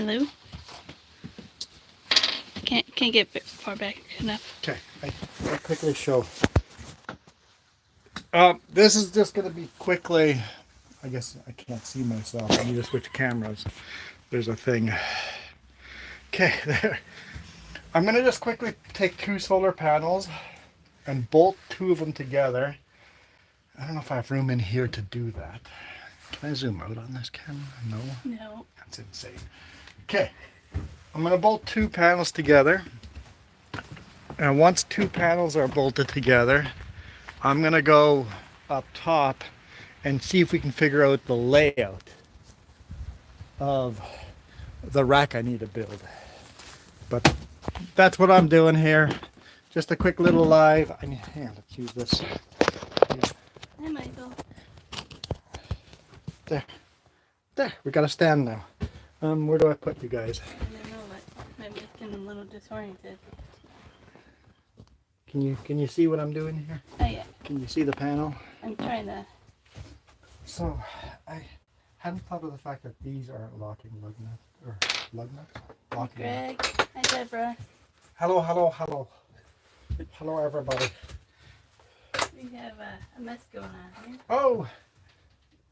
Hello? Can't get far back enough. Okay, I'll quickly show. This is just going to be quickly. I guess I can't see myself. I need to switch cameras. There's a thing. Okay, there. I'm going to just quickly take 2 solar panels and bolt 2 of them together. I don't know if I have room in here to do that. Can I zoom out on this camera? No? No. That's insane. Okay, I'm going to bolt 2 panels together. And once 2 panels are bolted together, I'm going to go up top and see if we can figure out the layout of the rack I need to build. But that's what I'm doing here. Just a quick little live. Let's use this. Hi, Michael. There, we got a stand now. Where do I put you guys? I don't know, but maybe it's getting a little disoriented. Can you see what I'm doing here? Oh, yeah. Can you see the panel? I'm trying to. So, I hadn't thought of the fact that these aren't locking lug nuts. Or lug nuts? Locking Greg. nuts. Hi, Deborah. Hello, hello, hello. Hello, everybody. We have a mess going on here. Oh,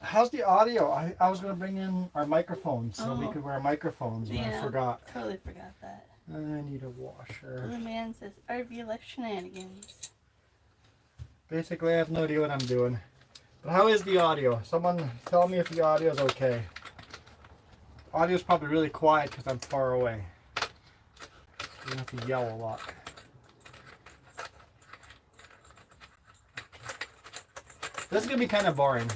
how's the audio? I was going to bring in our microphones so we Oh. could wear microphones, and I forgot. Totally forgot that. I need a washer. The man says RV life shenanigans. Basically, I have no idea what I'm doing. But how is the audio? Someone tell me if the audio is okay. Audio is probably really quiet because I'm far away. You have to yell a lot. This is going to be kind of boring.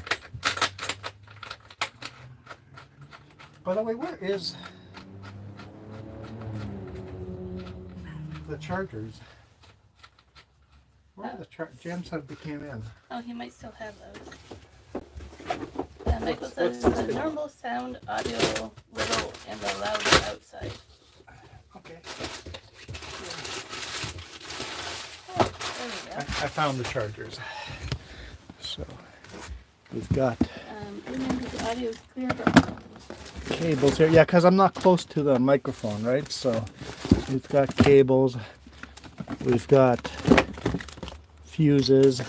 By the way, where is the chargers? Where are the Jam said they came in. Oh, he might still have those. Michael says what's the normal sound, audio, little, and the loud outside. Okay. Oh, there we go. I found the chargers. So we've got Remember the audio is clear, but cables here. Yeah, because I'm not close to the microphone, right? So we've got cables. We've got fuses.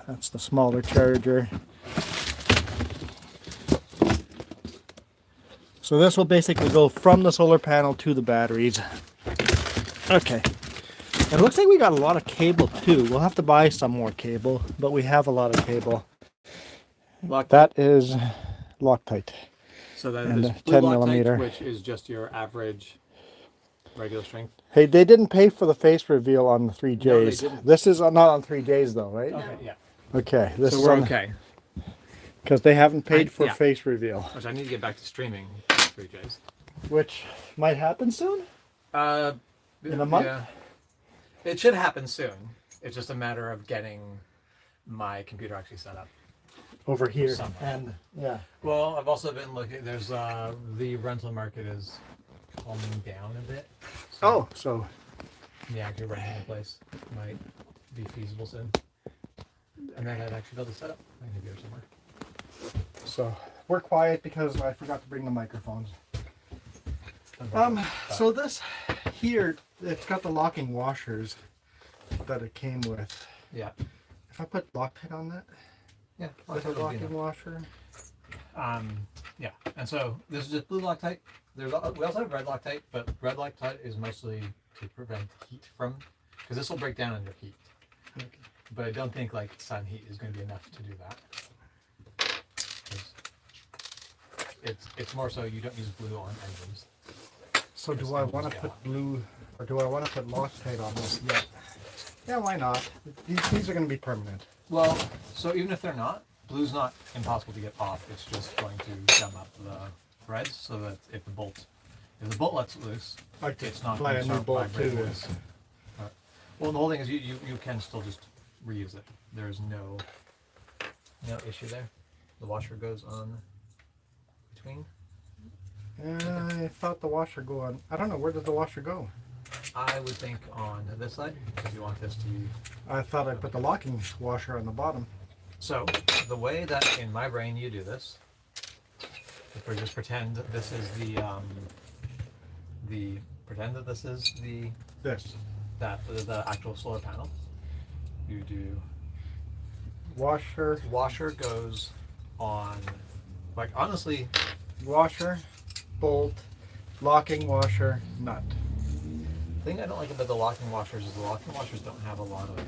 That's the smaller charger. So this will basically go from the solar panel to the batteries. Okay. It looks like we got a lot of cable too. We'll have to buy some more cable, but we have a lot of cable. That is Loctite. So that And is 10 blue millimeter. Loctite, which is just your average regular strength. Hey, they didn't pay for the face reveal on the 3Js. No, they didn't. This is not on 3Js though, right? Okay, yeah. Okay. This So is we're on, okay. because they haven't paid for yeah. face reveal, Which I need to get back to streaming 3Js. which might happen soon. In a month? Yeah. It should happen soon. It's just a matter of getting my computer actually set up. Over here. Somewhere. And yeah. Well, I've also been looking. There's the rental market is calming down a bit. Oh, so Yeah, actually renting a place might be feasible soon. And then I'd actually be able to set up my computer somewhere. so we're quiet because I forgot to bring the microphones. So this here, it's got the locking washers that it came with. Yeah. If I put Loctite on that, Yeah. like a locking washer. Yeah. And so this is just blue Loctite. We also have red Loctite, but red Loctite is mostly to prevent heat from, because this will break down under heat. Okay. But I don't think like sun heat is going to be enough to do that. 'Cause it's more so you don't use blue on engines. So do I want to put blue, or do I want to put Loctite on this yet? Yeah, why not? These are going to be permanent. Well, so even if they're not, blue's not impossible to get off. It's just going to gum up the threads so that if the bolt lets loose, it's not buy going a to new start bolt vibrating. too. Right. Well, the whole thing is you can still just reuse it. There's no issue there. The washer goes on between. I thought the washer go on. I don't know, where does the washer go? I would think on this side because you want this to be. I thought I put the locking washer on the bottom. So the way that in my brain you do this if we just pretend that this is pretend that this is the actual solar panel. You do washer goes on, like, honestly, washer, bolt, locking washer, nut. the thing I don't like about the locking washers is the locking washers don't have a lot of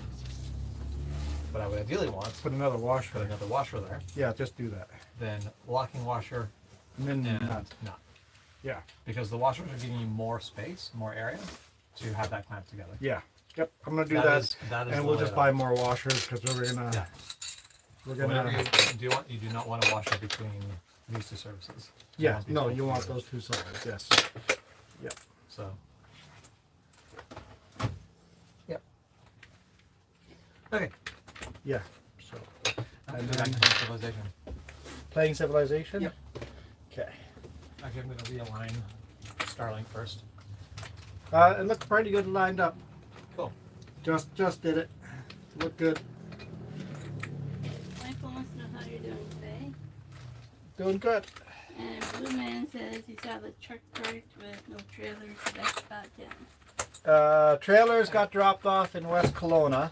what I would ideally want. Put another washer. Put another washer there. Yeah, just do that. Then locking washer And then and nut. nut. Yeah. Because the washers are giving you more space, more area to have that clamped together. Yeah. Yep. I'm gonna do That that, is and the we'll way just that- buy more washers because we're gonna. Yeah. We're Whatever gonna. you do not want a washer between these two surfaces. Yeah. want these No, both you want together. those two sides. Yes. Yep. So. Yep. Okay. Yeah. So. And then- then civilization. Playing Civilization. Yep. Okay. Actually, I'm going to realign Starlink first. It looks pretty good lined up. Cool. Just did it. Look good. Michael wants to know how you're doing today. Doing good. And Blue Man says he saw the truck parked with no trailer, so that's about done. Trailers got dropped off in West Kelowna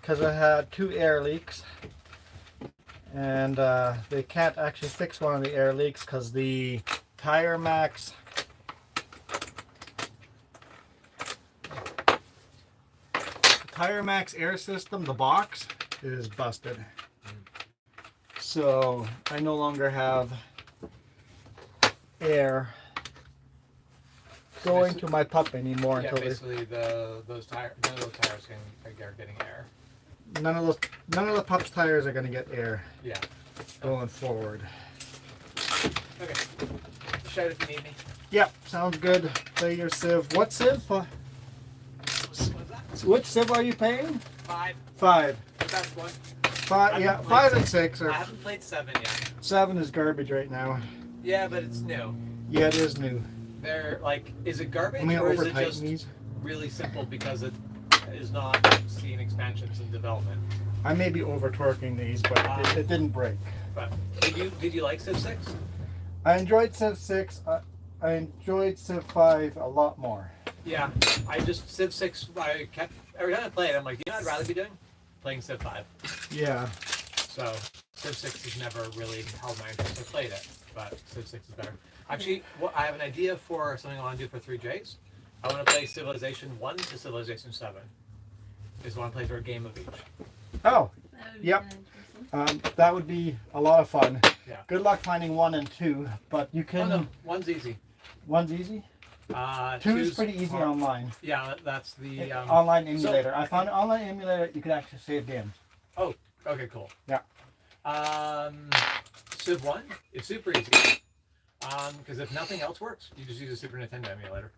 because it had 2 air leaks. And they can't actually fix one of the air leaks because the Tire Max air system, the box, is busted. So I no longer have air going to my pup anymore Yeah, until basically those tires are getting air. none of the pup's tires are going to get air Yeah. going forward. Okay. Shout if you need me. Yep, sounds good. Play your Civ. What Civ? What is that? Which Civ are you paying? 5. 5. The best one. 5. Yeah, 5 and 6 I are. haven't played 7 yet. 7 is garbage right now. Yeah, but it's new. Yeah, it is new. They're like, is it garbage I'm gonna or is over it tighten just these. really simple because it is not seeing expansions in development? I may be over torquing these, but it didn't break. But did you like Civ 6? I enjoyed Civ 6. I enjoyed Civ 5 a lot more. Yeah, I just Civ 6. I kept every time I play it, I'm like, you know, what I'd rather be doing playing Civ 5. Yeah. So Civ 6 has never really held my interest. I played it, but Civ 6 is better. Actually, I have an idea for something I want to do for 3Js. I want to play Civilization 1 to Civilization 7. Is want to play for a game of each. Oh, That would be Yep. kinda interesting. that would be a lot of fun. Yeah. Good luck finding 1 and 2, but you Oh can. no, 1's easy. 1's easy. 2's 2's pretty easy hard. online. Yeah, that's the. Online emulator. I found an online emulator you could actually save games. Oh, okay, cool. Yeah. Civ 1, it's super easy. Because if nothing else works, you just use a Super Nintendo emulator.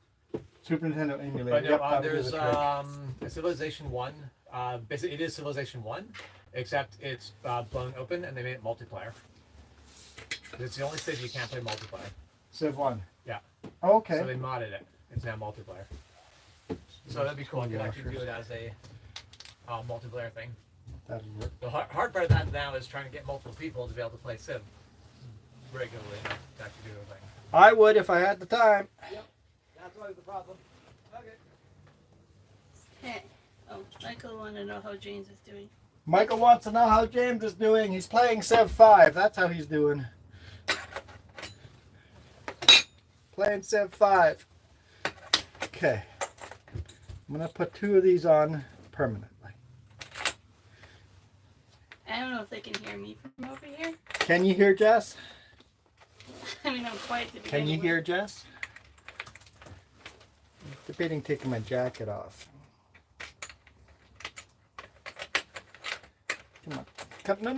Super Nintendo emulator. But no, Yep, that would do there's the trick. a Civilization 1. Basically, it is Civilization 1, except it's blown open and they made it multiplayer. It's the only Civ you can't play multiplayer. Civ 1. Yeah. Okay. So they modded it. It's now multiplayer. So that'd be cool. I could actually do it as a multiplayer thing. That'll work. The hard part of that now is trying to get multiple people to be able to play Civ regularly to actually do the thing. I would if I had the time. That's always the problem. Okay. Hey. Oh, Michael wanted to know how James is doing. Michael wants to know how James is doing. He's playing Civ 5. That's how he's doing. Playing Civ 5. Okay. I'm going to put 2 of these on permanently. I don't know if they can hear me from over here. Can you hear Jess? I mean, I'm quiet to begin Can you with. hear Jess? I'm debating taking my jacket off. Come on. Come, no.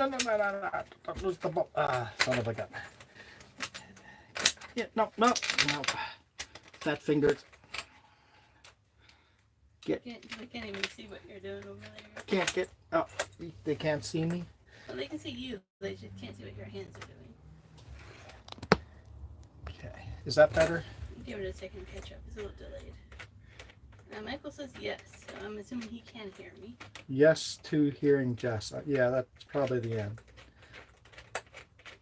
Don't lose the ball. Son of a gun. Yeah, no. Fat fingers. I can't even see what you're doing over there. Can't get. Oh, they can't see me. Well, they can see you. They just can't see what your hands are doing. Okay. Is that better? Give it a second to catch up. It's a little delayed. Michael says yes, so I'm assuming he can hear me. Yes to hearing Jess. Yeah, that's probably the end.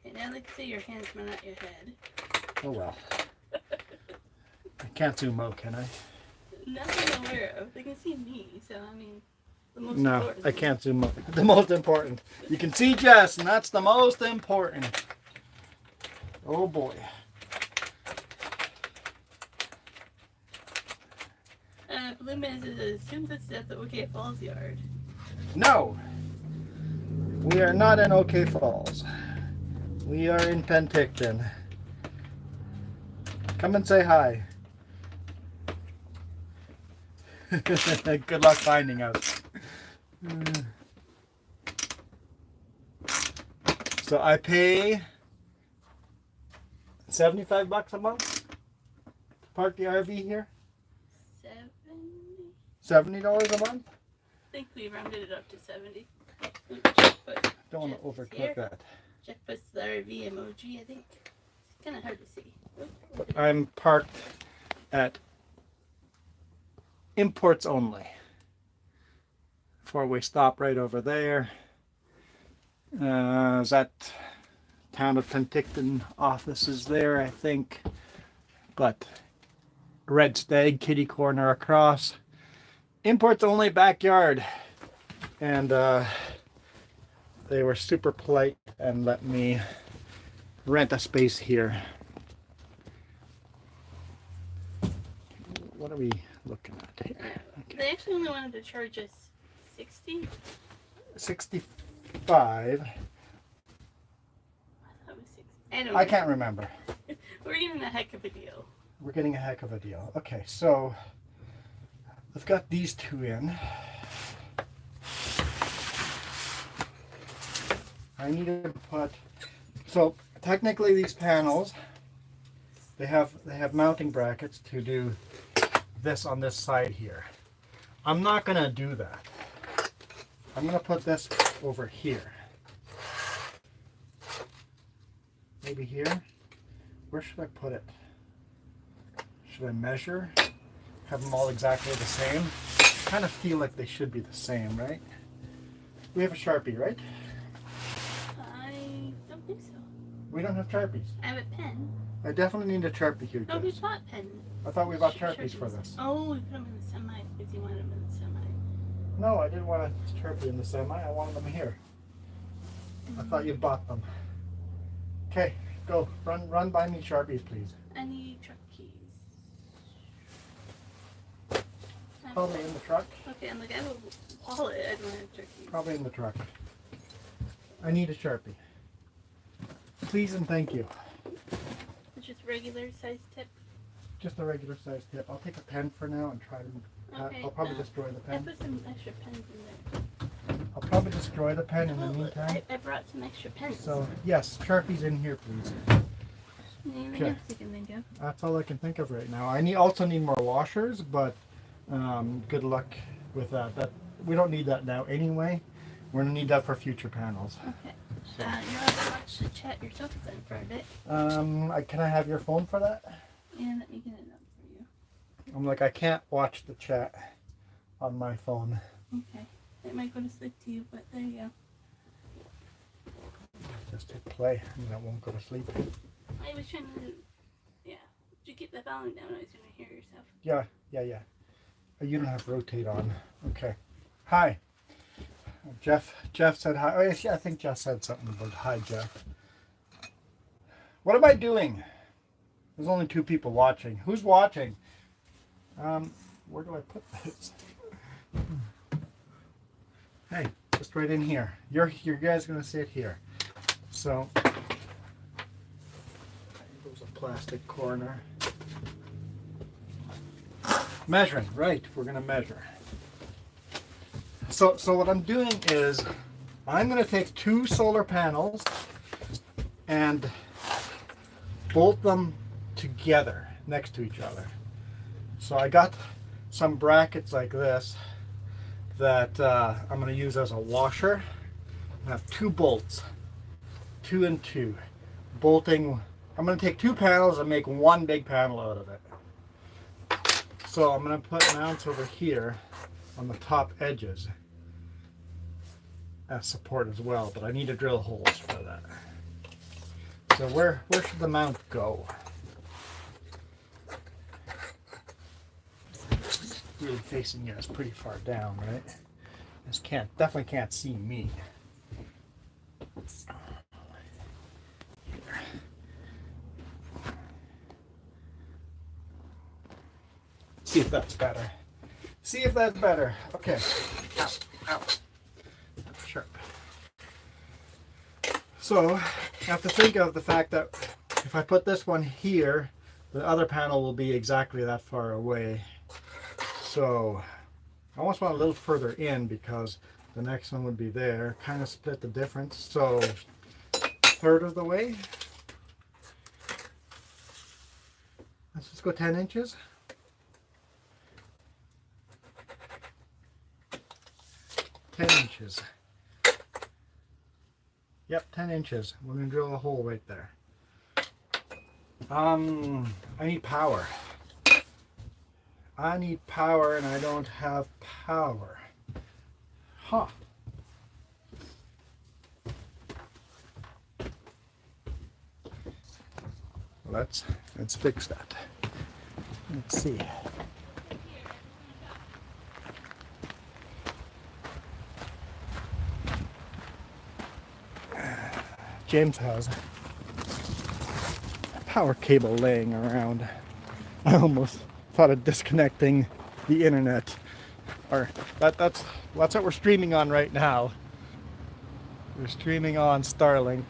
And Yeah, like say your hands but not your head. Oh well. I can't zoom out, can I? Nothing I'm aware of. They can see me, so I mean, the most No, important. I can't zoom out. The most important. You can see Jess, and that's the most important. Oh boy. Blue Man assumes it's at the OK Falls yard. No. We are not in OK Falls. We are in Penticton. Come and say hi. Good luck finding us. So I pay $75 a month to park the RV here. 70. $70 a month. I think we rounded it up to 70. Don't want to overclick that. Jeff puts the RV emoji. I think it's kind of hard to see. But I'm parked at imports only. Four-way stop right over there. Is that town of Penticton office is there, I think. But Red Stag kitty corner across. Imports only backyard. And they were super polite and let me rent a space here. What are we looking at here? Okay. They actually only wanted to charge us 60. 65. I thought it was 60. I don't know. I can't remember. We're getting a heck of a deal. We're getting a heck of a deal. Okay, so I've got these two in. I need to put, so technically these panels, they have mounting brackets to do this on this side here. I'm not gonna do that. I'm gonna put this over here. Maybe here. Where should I put it? Should I measure? Have them all exactly the same? I kind of feel like they should be the same, right? We have a Sharpie, right? I don't think so. We don't have Sharpies. I have a pen. I definitely need a Sharpie here, No, we Jess. bought pens. I thought we bought Sharpies for this. Oh, we put them in the semi because you wanted them in the semi. No, I didn't want a Sharpie in the semi. I wanted them here. I thought you bought them. Okay, go. Run by me Sharpies, please. I need truck keys. Probably in the truck. Okay, I'm like, I have a wallet. I don't have truck keys. Probably in the truck. I need a Sharpie. Please and thank you. It's just regular size tip. Just a regular size tip. I'll take a pen for now and try to. Okay, I'll probably destroy the I pen. put some extra pens in there. I'll probably destroy the pen in the Oh, look, meantime. I brought some extra pens. So yes, Sharpies in here, please. Anything Okay. else you can think of? That's all I can think of right now. I also need more washers, but good luck with that. We don't need that now anyway. We're gonna need that for future panels. Okay. You're allowed to watch the chat yourself then for a bit. Can I have your phone for that? Yeah, let me get it up for you. I'm like, I can't watch the chat on my phone. Okay. It might go to sleep to you, but there you go. Just hit play and that won't go to sleep. I was trying to, yeah. Did you keep the volume down? I was going to hear yourself. Yeah. You don't have rotate on. Okay. Hi. Jeff said hi. Oh, yeah, I think Jeff said something about hi, Jeff. What am I doing? There's only 2 people watching. Who's watching? Where do I put this? Hey, just right in here. Your guys gonna sit here. So there's a plastic corner. Measuring, right? We're gonna measure. So what I'm doing is I'm gonna take 2 solar panels and bolt them together next to each other. So I got some brackets like this that I'm going to use as a washer. I have 2 bolts, 2 and 2, bolting. I'm going to take 2 panels and make 1 big panel out of it. So I'm going to put mounts over here on the top edges as support as well, but I need to drill holes for that. So where should the mount go? Really facing you is pretty far down, right? This definitely can't see me. Here. See if that's better. See if that's better. Okay. Ow, ow. Sharp. So you have to think of the fact that if I put this one here, the other panel will be exactly that far away. So I almost want a little further in because the next one would be there. Kind of split the difference. So a third of the way. Let's just go 10 inches. 10 inches. Yep, 10 inches. We're going to drill a hole right there. I need power. I need power and I don't have power. Huh. Let's fix that. Let's see. James has a power cable laying around. I almost thought of disconnecting the internet. Or that's what we're streaming on right now. We're streaming on Starlink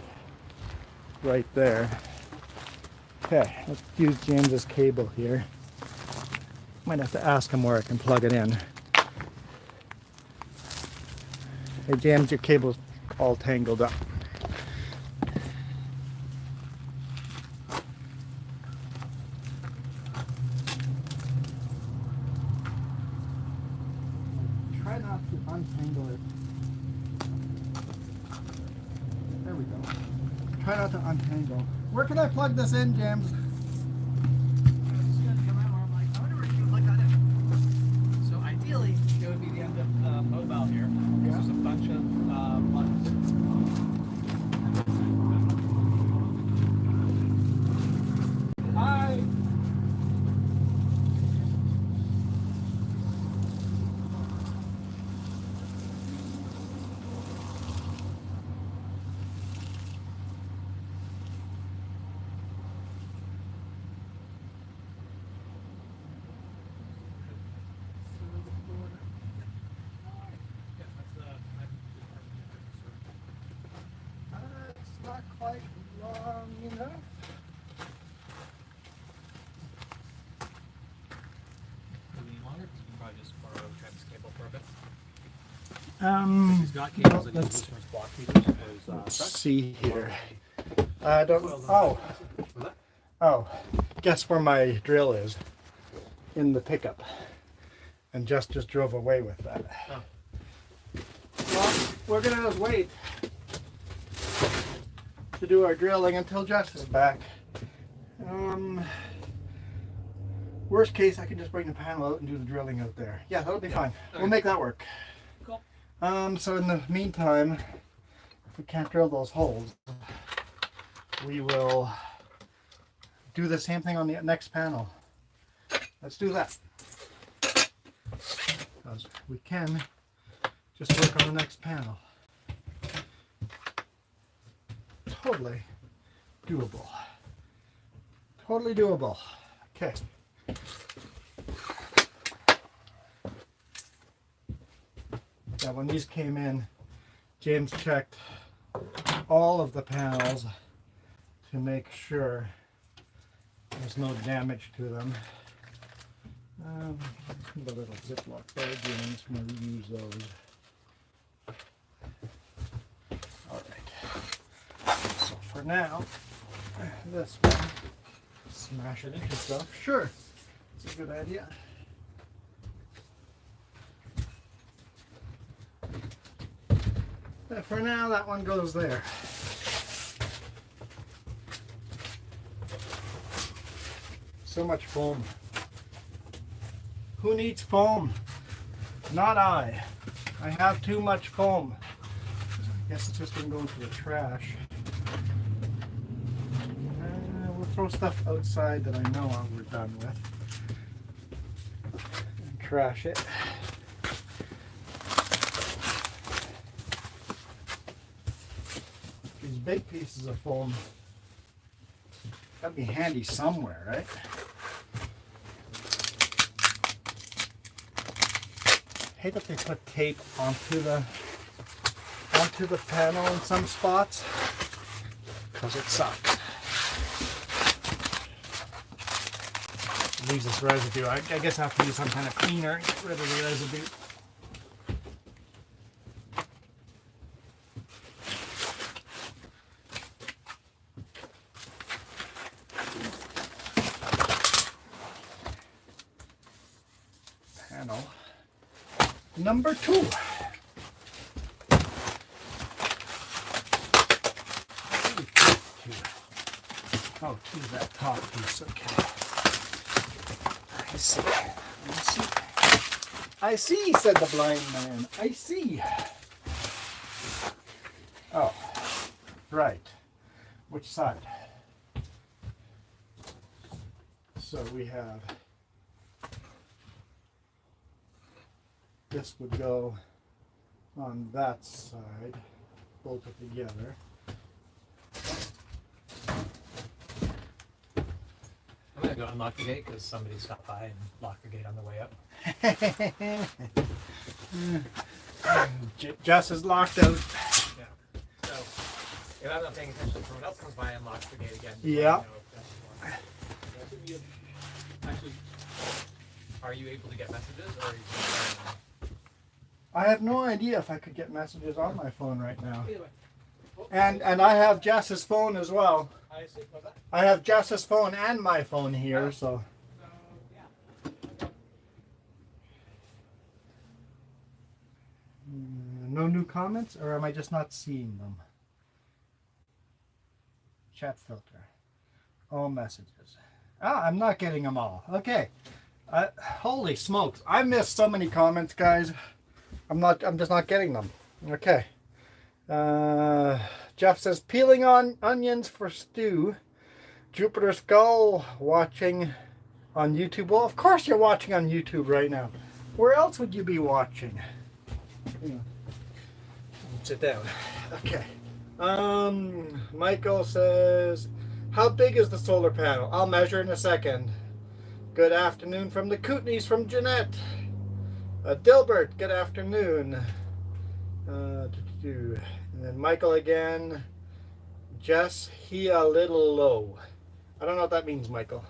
right there. Okay, let's use James's cable here. Might have to ask him where I can plug it in. Hey James, your cable's all tangled up. Try not to untangle it. There we go. Try not to untangle. Where can I plug this in, James? So ideally, it would be the end of mobile here. Yeah. There's a bunch of buttons. Hi. It's not quite long enough. Longer, because you can probably just borrow Trent's cable for a bit. If he's got cables that he let's uses for his block cables for his truck. see here. I don't. Oh. Guess where my drill is? In the pickup. And just drove away with that. Oh. Well, we're gonna just wait to do our drilling until Jess is back. Worst case, I can just bring the panel out and do the drilling out there. Yeah, that'll be fine. Okay. We'll make that work. Cool. So in the meantime, if we can't drill those holes, we will do the same thing on the next panel. Let's do that. Because we can just work on the next panel. Totally doable. Totally doable. Okay. Now when these came in, James checked all of the panels to make sure there's no damage to them. The little Ziploc bag, I'm just going to reuse those. Alright. So for now, this one, smash it into stuff. Sure, it's a good idea. But for now, that one goes there. So much foam. Who needs foam? Not I. I have too much foam. I guess it's just going to go into the trash. throw stuff outside that I know we're done with. And trash it. These big pieces of foam gotta be handy somewhere, right? I hate that they put tape onto the panel in some spots because it sucks. It leaves this residue. I guess I have to use some kind of cleaner and get rid of the residue. Panel number 2. Oh, 2 is that top piece. Okay. I see. I see, said the blind man. I see. Oh, right. Which side? So we have, this would go on that side, bolted together. I'm going to go unlock the gate because somebody stopped by and locked the gate on the way up. Jess is locked out. Yeah. So, if I'm not paying attention, someone else comes by and locks the gate again. Yeah. Actually, are you able to get messages or are you I have no idea if I could get messages on my phone right now. either way? And I have Jess's phone as well. I see. What's that? I have Jess's phone and my phone here, so. No new comments, or am I just not seeing them? Chat filter. All messages. Ah, I'm not getting them all. Okay. Holy smokes. I missed so many comments, guys. I'm just not getting them. Okay. Jeff says, peeling on onions for stew. Jupiter Skull watching on YouTube. Well, of course you're watching on YouTube right now. Where else would you be watching? Sit down. Okay. Michael says, how big is the solar panel? I'll measure in a second. Good afternoon from the Kootenays from Jeanette. Dilbert, good afternoon. And then Michael again. Jess, he a little low. I don't know what that means, Michael.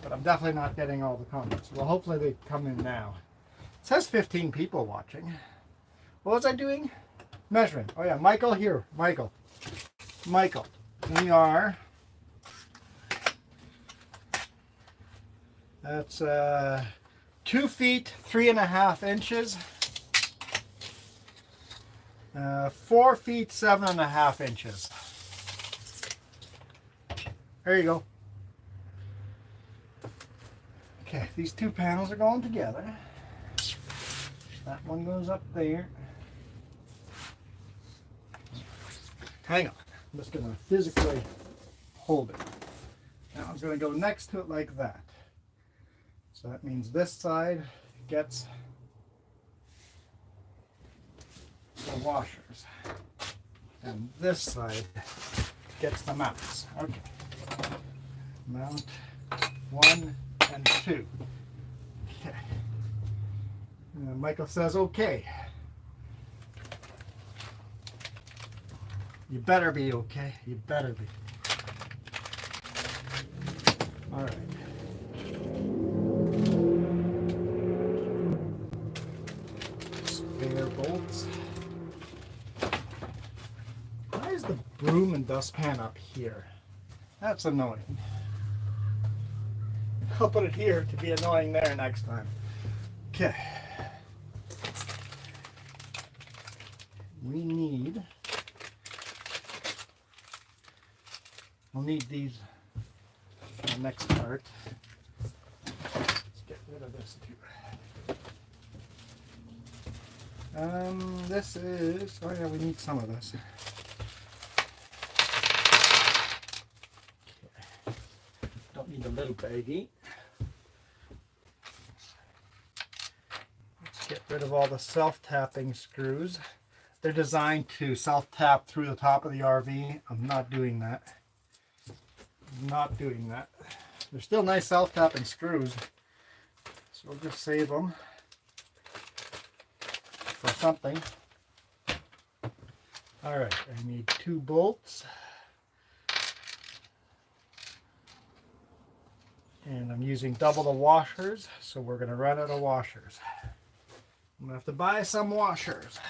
But I'm definitely not getting all the comments. Well, hopefully they come in now. It says 15 people watching. What was I doing? Measuring. Oh yeah, Michael here. Michael. We are... That's 2 feet 3.5 inches. 4 feet 7.5 inches. There you go. Okay, these 2 panels are going together. That one goes up there. Hang on. I'm just going to physically hold it. Now I'm going to go next to it like that. So that means this side gets the washers. And this side gets the mounts. Okay. Mount 1 and 2. Okay. Michael says okay. You better be okay. You better be. All right. Spare bolts. Why is the broom and dustpan up here? That's annoying. I'll put it here to be annoying there next time. Okay. We'll need these for the next part. Let's get rid of this too. This is, oh yeah, we need some of this. Okay. Need a little baggie. Let's get rid of all the self-tapping screws. They're designed to self-tap through the top of the RV. I'm not doing that. I'm not doing that. They're still nice self-tapping screws, so we'll just save them for something. All right, I need 2 bolts. And I'm using double the washers, so we're going to run out of washers. I'm going to have to buy some washers.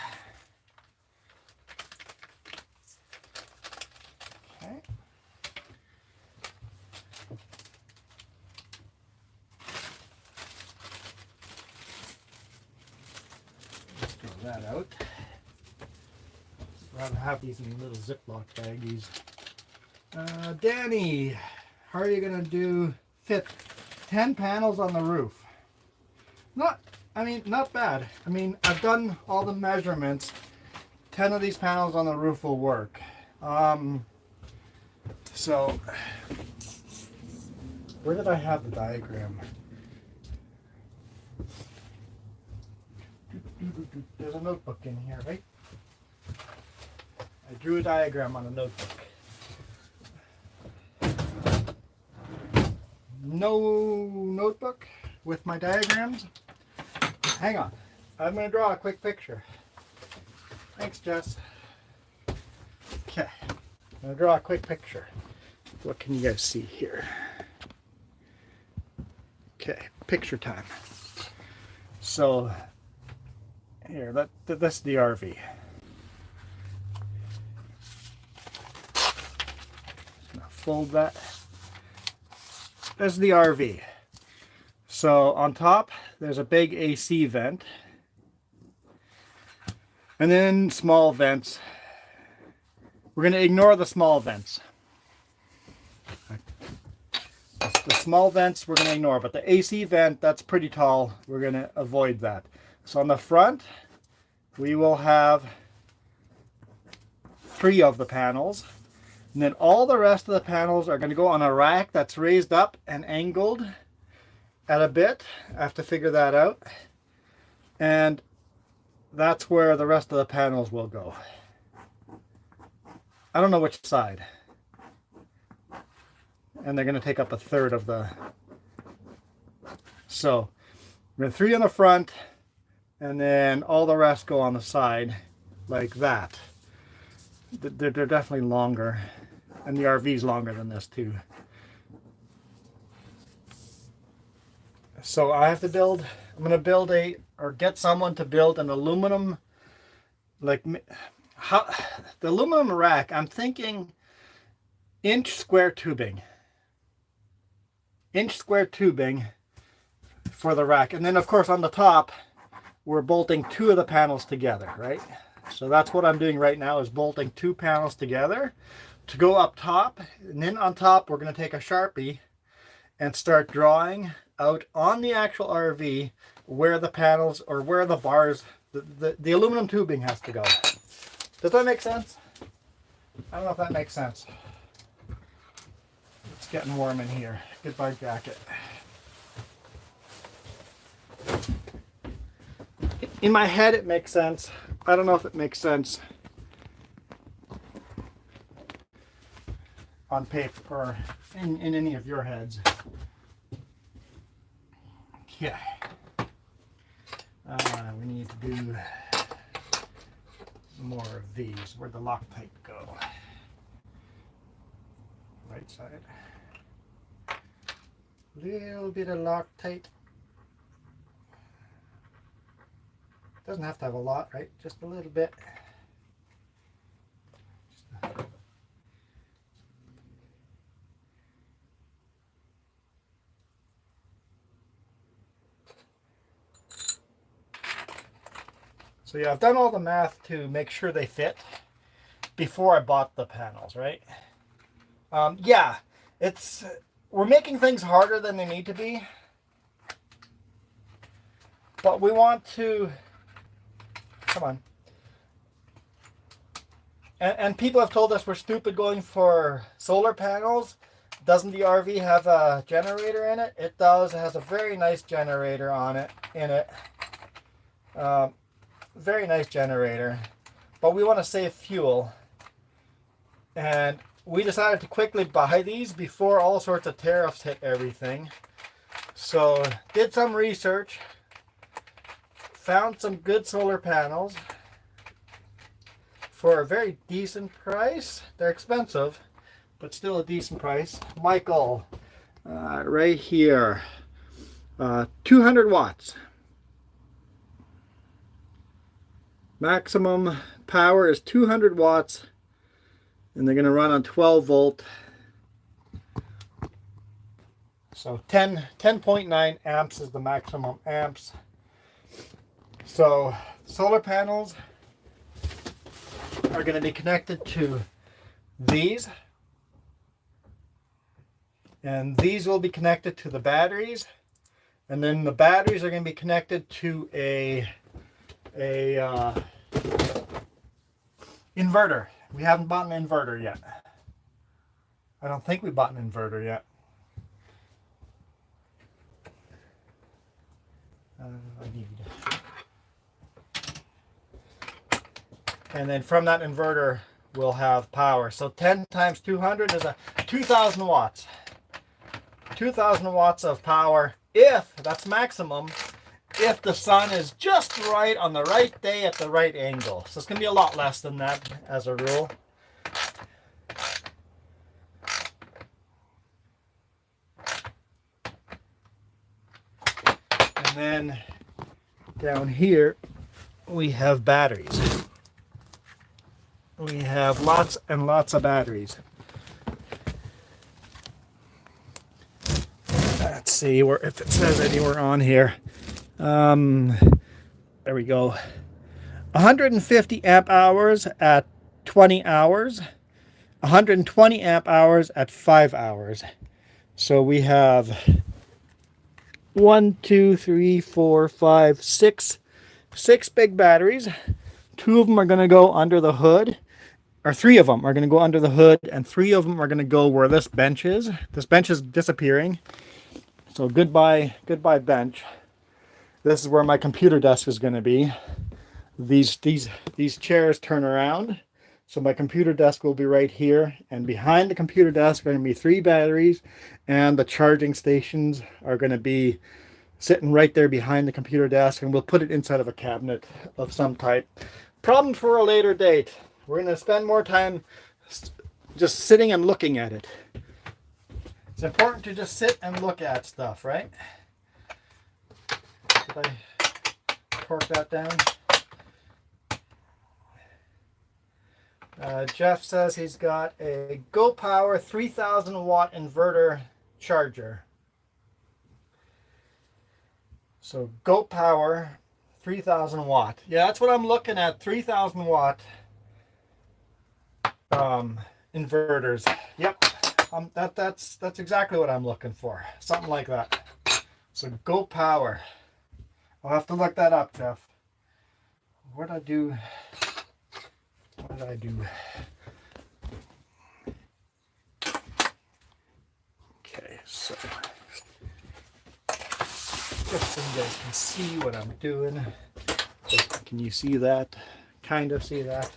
Okay. Let's throw that out. I'd rather have these in little Ziploc baggies. Danny, how are you going to fit 10 panels on the roof? Not bad. I mean, I've done all the measurements. 10 of these panels on the roof will work. So, where did I have the diagram? There's a notebook in here, right? I drew a diagram on a notebook. No notebook with my diagrams? Hang on. I'm going to draw a quick picture. Thanks, Jess. Okay. I'm going to draw a quick picture. What can you guys see here? Okay, picture time. So, here, that's the RV. Just going to fold that. There's the RV. So on top, there's a big AC vent. And then small vents. We're going to ignore the small vents. The small vents we're going to ignore, but the AC vent, that's pretty tall. We're going to avoid that. So on the front, we will have 3 of the panels. And then all the rest of the panels are going to go on a rack that's raised up and angled at a bit. I have to figure that out. And that's where the rest of the panels will go. I don't know which side. And they're going to take up 1/3 of the... So, we're 3 on the front, and then all the rest go on the side, like that. They're definitely longer. And the RV's longer than this too. So I have to build, I'm going to build or get someone to build an aluminum, the aluminum rack, I'm thinking inch square tubing for the rack. And then of course on the top, we're bolting 2 of the panels together, right? So that's what I'm doing right now, is bolting 2 panels together to go up top. And then on top, we're going to take a Sharpie and start drawing out on the actual RV where the panels, or where the bars, the aluminum tubing has to go. Does that make sense? I don't know if that makes sense. It's getting warm in here. Goodbye jacket. In my head it makes sense. I don't know if it makes sense on paper or in any of your heads. Okay. We need to do more of these. Where'd the Loctite go? Right side. Little bit of Loctite. Doesn't have to have a lot, right? Just a little bit. So yeah, I've done all the math to make sure they fit before I bought the panels, right? Yeah, we're making things harder than they need to be, but we want to, come on. And people have told us we're stupid going for solar panels, Doesn't the RV have a generator in it? It does. It has a very nice generator in it. Very nice generator. But we want to save fuel. And we decided to quickly buy these before all sorts of tariffs hit everything. So did some research. Found some good solar panels for a very decent price. They're expensive, but still a decent price. Michael, right here, 200 watts. Maximum power is 200 watts, and they're going to run on 12 volt. So 10.9 amps is the maximum amps. So solar panels are going to be connected to these, and these will be connected to the batteries, and then the batteries are going to be connected to a inverter. We haven't bought an inverter yet. I don't think we bought an inverter yet. And then from that inverter we'll have power. So 10 times 200 is a 2,000 watts. 2,000 watts of power, if that's maximum, if the sun is just right on the right day at the right angle. So it's going to be a lot less than that as a rule. And then down here we have batteries. We have lots and lots of batteries. Let's see if it says anywhere on here. There we go. 150 amp hours at 20 hours. 120 amp hours at 5 hours. So we have 1, 2, 3, 4, 5, 6 big batteries. 2 of them are going to go under the hood, or 3 of them are going to go under the hood, and 3 of them are going to go where this bench is. This bench is disappearing. So goodbye bench. This is where my computer desk is going to be. These chairs turn around. So my computer desk will be right here, and behind the computer desk are going to be 3 batteries, and the charging stations are going to be sitting right there behind the computer desk, and we'll put it inside of a cabinet of some type. Problem for a later date. We're going to spend more time just sitting and looking at it. It's important to just sit and look at stuff, right? Did I torque that down? Jeff says he's got a Go Power 3000 watt inverter charger. So Go Power 3000 watt. Yeah, that's what I'm looking at. 3000 watt inverters. Yep. That's exactly what I'm looking for. Something like that. So Go Power. I'll have to look that up, Jeff. What did I do? Okay, so just so you guys can see what I'm doing. Can you see that? Kind of see that?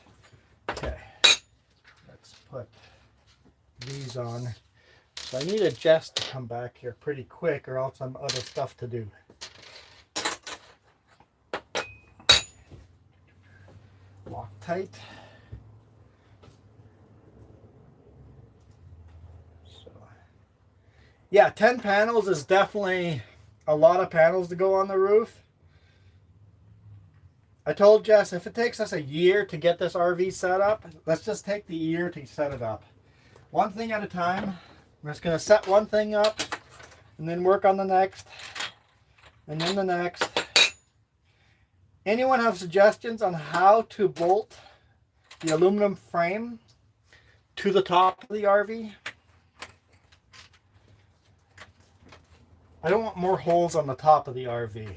Okay, let's put these on. So I need a Jess to come back here pretty quick, or else I'm other stuff to do. Lock tight. So, yeah, 10 panels is definitely a lot of panels to go on the roof. I told Jess, if it takes us a year to get this RV set up, let's just take the year to set it up. One thing at a time. We're just going to set one thing up and then work on the next and then the next. Anyone have suggestions on how to bolt the aluminum frame to the top of the RV? I don't want more holes on the top of the RV.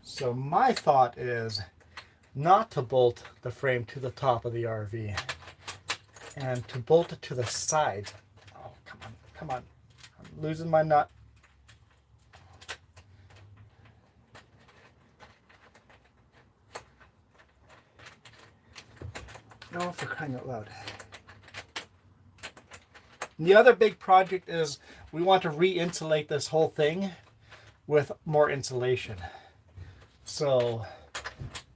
So my thought is not to bolt the frame to the top of the RV and to bolt it to the sides. Oh, come on. Come on. I'm losing my nut. No, for crying out loud. And the other big project is we want to re-insulate this whole thing with more insulation. So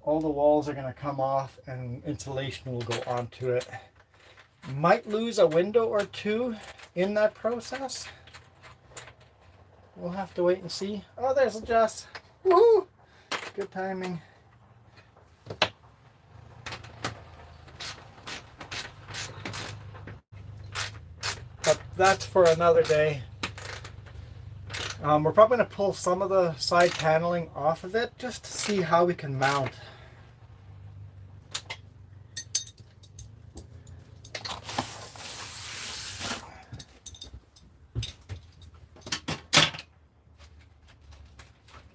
all the walls are going to come off and insulation will go onto it. Might lose a window or two in that process. We'll have to wait and see. Oh, there's Jess. Woohoo! Good timing. But that's for another day. We're probably going to pull some of the side paneling off of it just to see how we can mount.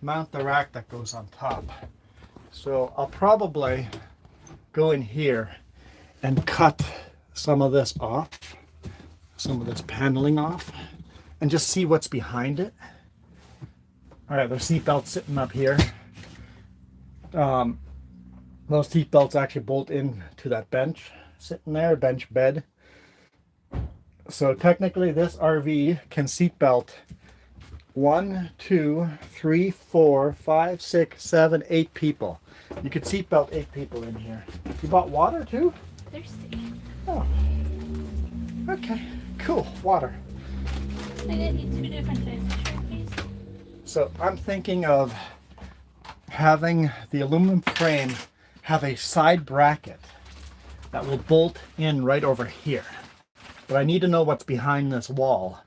Mount the rack that goes on top. So I'll probably go in here and cut some of this off, some of this paneling off, and just see what's behind it. All right, there's seat belts sitting up here. Those seat belts actually bolt into that bench sitting there, bench bed. So technically this RV can seat belt 1, 2, 3, 4, 5, 6, 7, 8 people. You could seat belt 8 people in here. You bought water too? Thirsty. Oh. Okay, cool. Water. I got you 2 different types of Sharpies. So I'm thinking of having the aluminum frame have a side bracket that will bolt in right over here. But I need to know what's behind this wall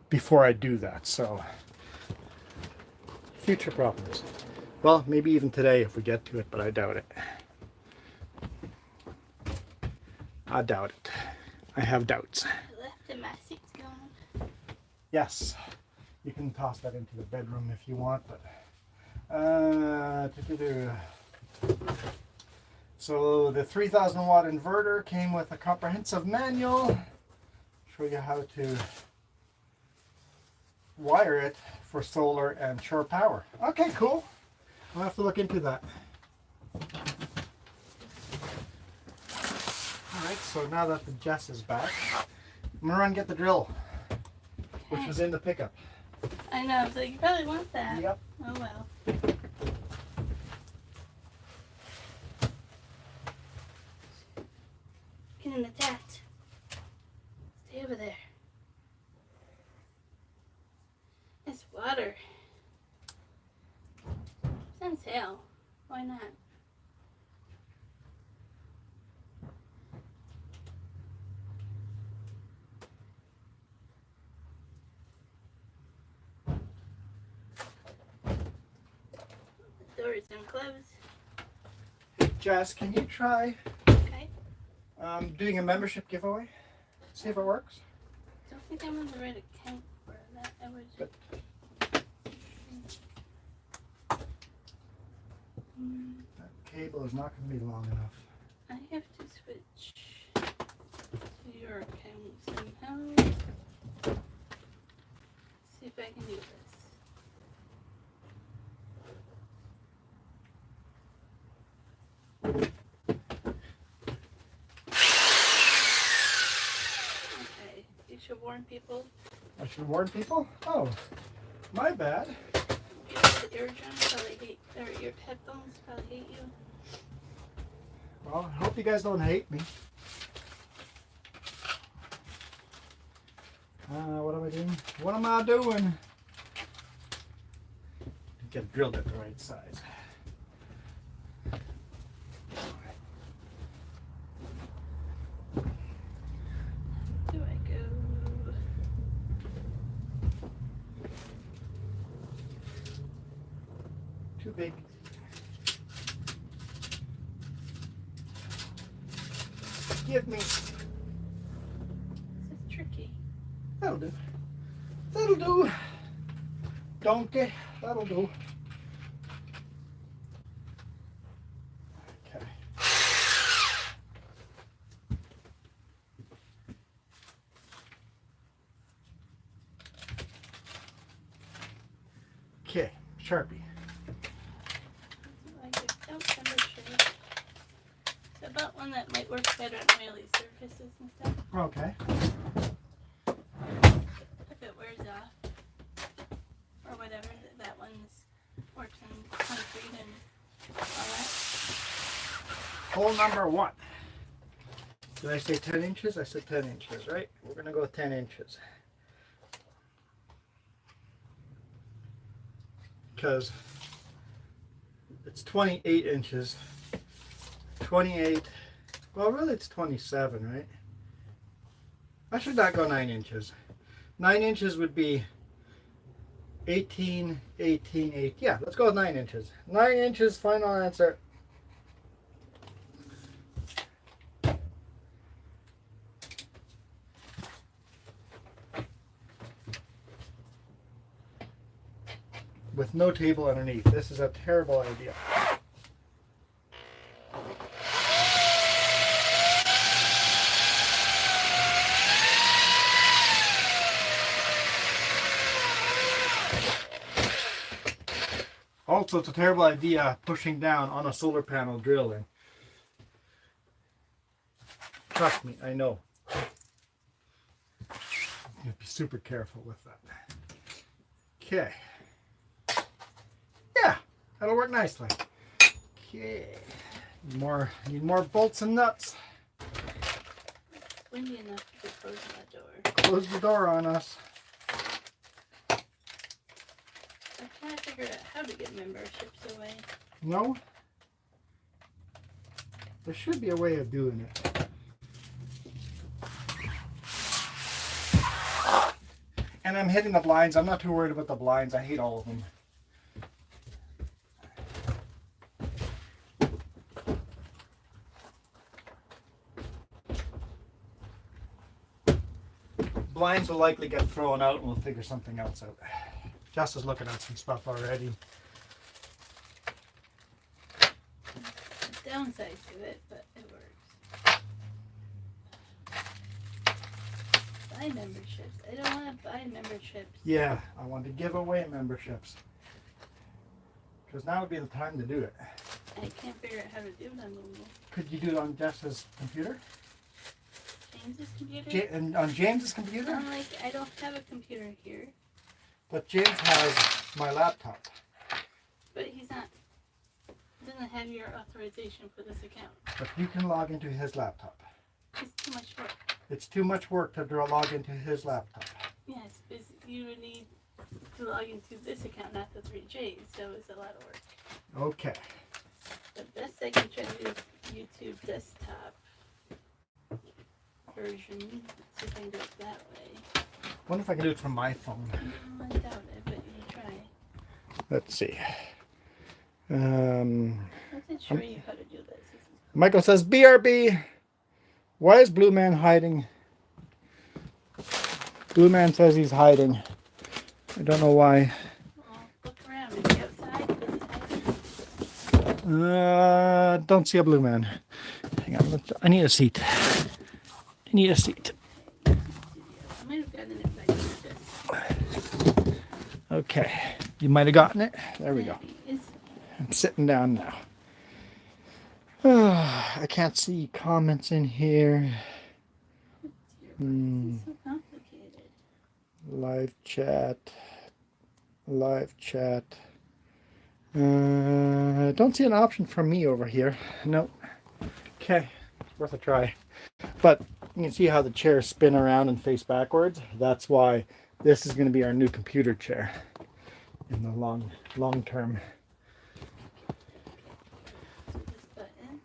before I do that. So future problems. Well, maybe even today if we get to it, but I doubt it. I doubt it. I have doubts. I left and my seat's gone. Yes, you can toss that into the bedroom if you want, but so the 3000 watt inverter came with a comprehensive manual. Show you how to wire it for solar and shore power. Okay, cool. I'll have to look into that. Alright, so now that the Jess is back, I'm gonna run and get the drill, which was in the pickup. I know, so you probably want that. Yep. Oh well. Get in the tent. Stay over there. It's water. It's on sale. Why not? The door is unclosed. Hey Jess, can you try Okay. doing a membership giveaway? See if it works. Don't think I'm on the right account for that. I would But- That cable is not going to be long enough. I have to switch to your account somehow. See if I can do this. Okay, you should warn people. I should warn people? Oh, my bad. The eardrums probably hate, or your headphones probably hate you. Well, I hope you guys don't hate me. What am I doing? What am I doing? Get it drilled at the right size. Do I go? Too big. Give me. This is tricky. That'll do. That'll do. Donkey. That'll do. Okay. Okay, Sharpie. Like a belt membership. It's about one that might work better on oily surfaces and stuff. Okay. If it wears off. Or whatever, that one's works in concrete and all that. Hole number 1. Did I say 10 inches? I said 10 inches, right? We're going to go 10 inches. Because it's 28 inches. 28. Well, really it's 27, right? I should not go 9 inches. 9 inches would be 18, 18, 8. Yeah, let's go with 9 inches. 9 inches, final answer. With no table underneath. This is a terrible idea. Also, it's a terrible idea pushing down on a solar panel drilling. Trust me, I know. You have to be super careful with that. Okay. Yeah, that'll work nicely. Okay. Need more bolts and nuts. Windy enough to close that door. Close the door on us. I'm trying to figure out how to get memberships away. No? There should be a way of doing it. And I'm hitting the blinds. I'm not too worried about the blinds. I hate all of them. Blinds will likely get thrown out and we'll figure something else out. Jess is looking at some stuff already. The downside to it, but it works. Buy memberships. I don't want to buy memberships. Yeah, I want to give away memberships. Because now would be the time to do it. I can't figure out how to do it on Google. Could you do it on Jess's computer? James's computer? And on James's computer? I'm like, I don't have a computer here. But James has my laptop. But he's not, doesn't have your authorization for this account. But you can log into his laptop. It's too much work. It's too much work to log into his laptop. Yes, because you would need to log into this account, not the 3Js, so it's a lot of work. Okay. The best I can try to do is YouTube desktop version. See if I can do it that way. Wonder if I can do it from my phone. I doubt it, but you can try. Let's see. I wasn't show you how to do this. Michael says, BRB, why is Blue Man hiding? Blue Man says he's hiding. I don't know why. Well, look around. Is he outside? Is he hiding? Don't see a Blue Man. Hang on, I need a seat. I need a seat. I might have gotten it back to this. Okay, you might have gotten it. There we go. Is I'm sitting down now. I can't see comments in here. This is so complicated. Live chat. Live chat. Don't see an option for me over here. Nope. Okay, worth a try. But you can see how the chairs spin around and face backwards. That's why this is going to be our new computer chair in the long term. So this button.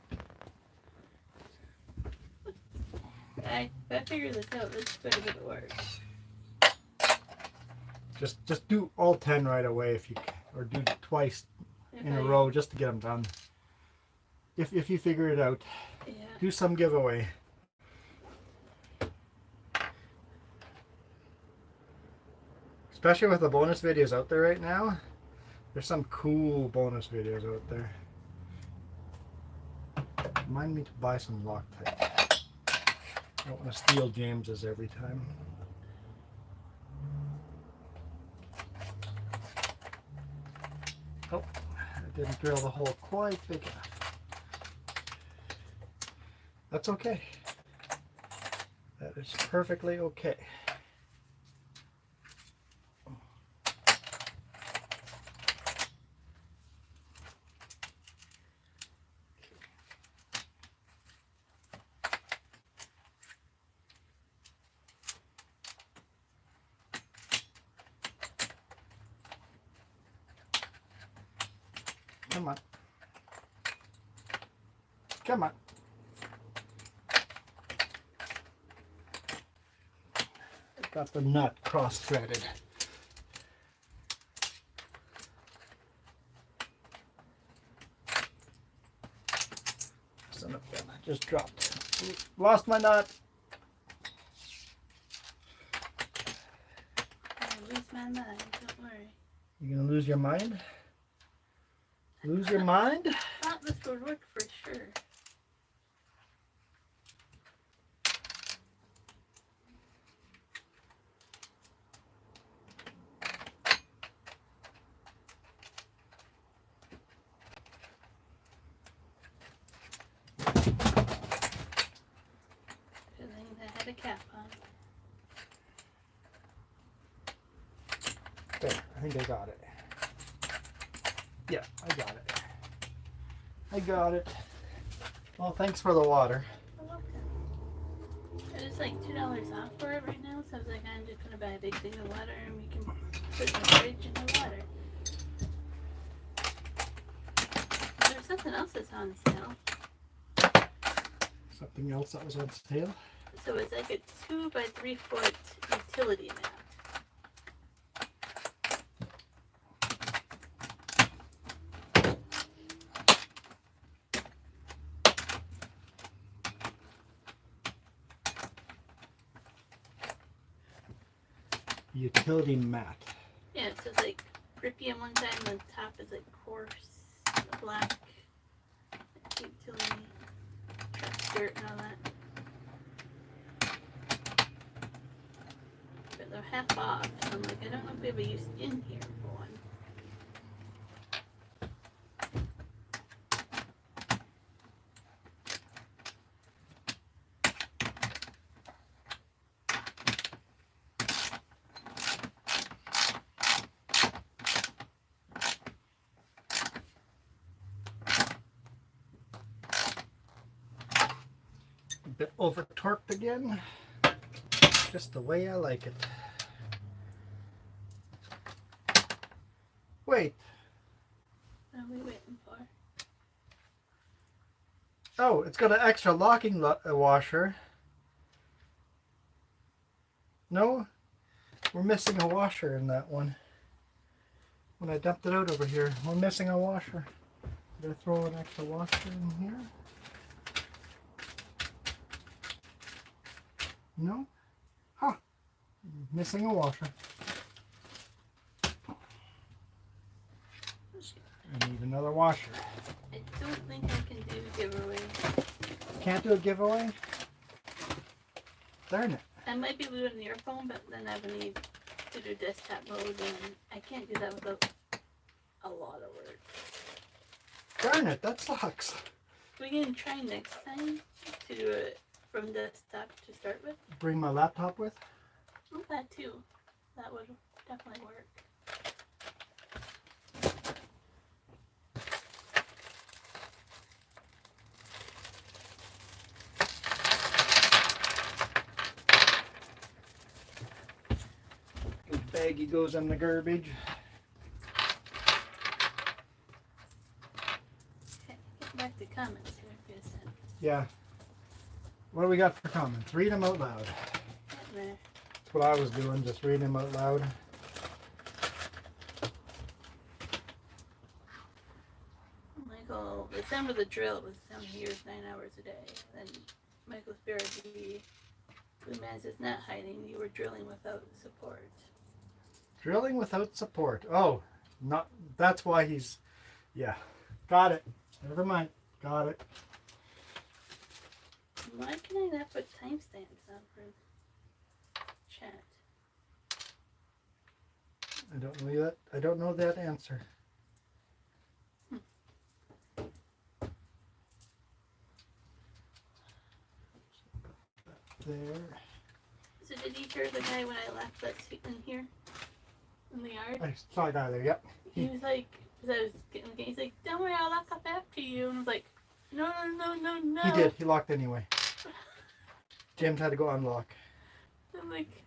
I figured this out. It's going to give it work. Just do all 10 right away if you can, or do twice in a row just to get them done. If you figure it out, Yeah. do some giveaway. Especially with the bonus videos out there right now. There's some cool bonus videos out there. Remind me to buy some Loctite. I don't want to steal James's every time. Didn't drill the hole quite big enough. That's okay. That is perfectly okay. Come on. Come on. Got the nut cross-threaded. Son of a gun, I just dropped. Lost my nut. I lose my mind, don't worry. You gonna lose your mind? Lose your mind? Thought this would work for sure. Good thing I had a cap on. There, I think I got it. Yeah, I got it. I got it. Well, thanks for the water. You're welcome. It is like $2 off for it right now, so I was like, I'm just gonna buy a big thing of water and we can put the fridge in the water. There's something else that's on sale. Something else that was on sale? So it's like a 2 by 3 foot utility mat. Utility mat. Yeah, so it's like grippy on one side and the top is like coarse, black, utility, skirt and all that. But they're half off, so I'm like, I don't know if we have a use in here for one. A bit over torqued again. Just the way I like it. Wait. What are we waiting for? Oh, it's got an extra locking washer. No, we're missing a washer in that one. When I dumped it out over here, we're missing a washer. Did I throw an extra washer in here? No? Huh. Missing a washer. I need another washer. I don't think I can do giveaway. Can't do a giveaway? Darn it. I might be able to do it on your phone, but then I would need to do desktop mode, and I can't do that without a lot of work. Darn it, that sucks. We can try next time to do it from desktop to start with. Bring my laptop with? Oh, that too. That would definitely work. The baggie goes in the garbage. Okay, get back to comments here for a second. Yeah. What do we got for comments? Read them out loud. Getting there. That's what I was doing, just reading them out loud. Michael, the sound of the drill was sound hears 9 hours a day. Then Michael's BRD, Blue Man says not hiding, you were drilling without support. Drilling without support. Oh, not. That's why he's. Yeah. Got it. Never mind. Got it. Why can I not put timestamps on for chat? I don't know that. I don't know that answer. Did you hear the guy when I left that seat in here? In the yard? I saw a guy there, yep. He was like, because I was getting the game, he's like, don't worry, I'll lock up after you. And I was like, no, no, no, no, no. He did. He locked anyway. James had to go unlock. I'm like,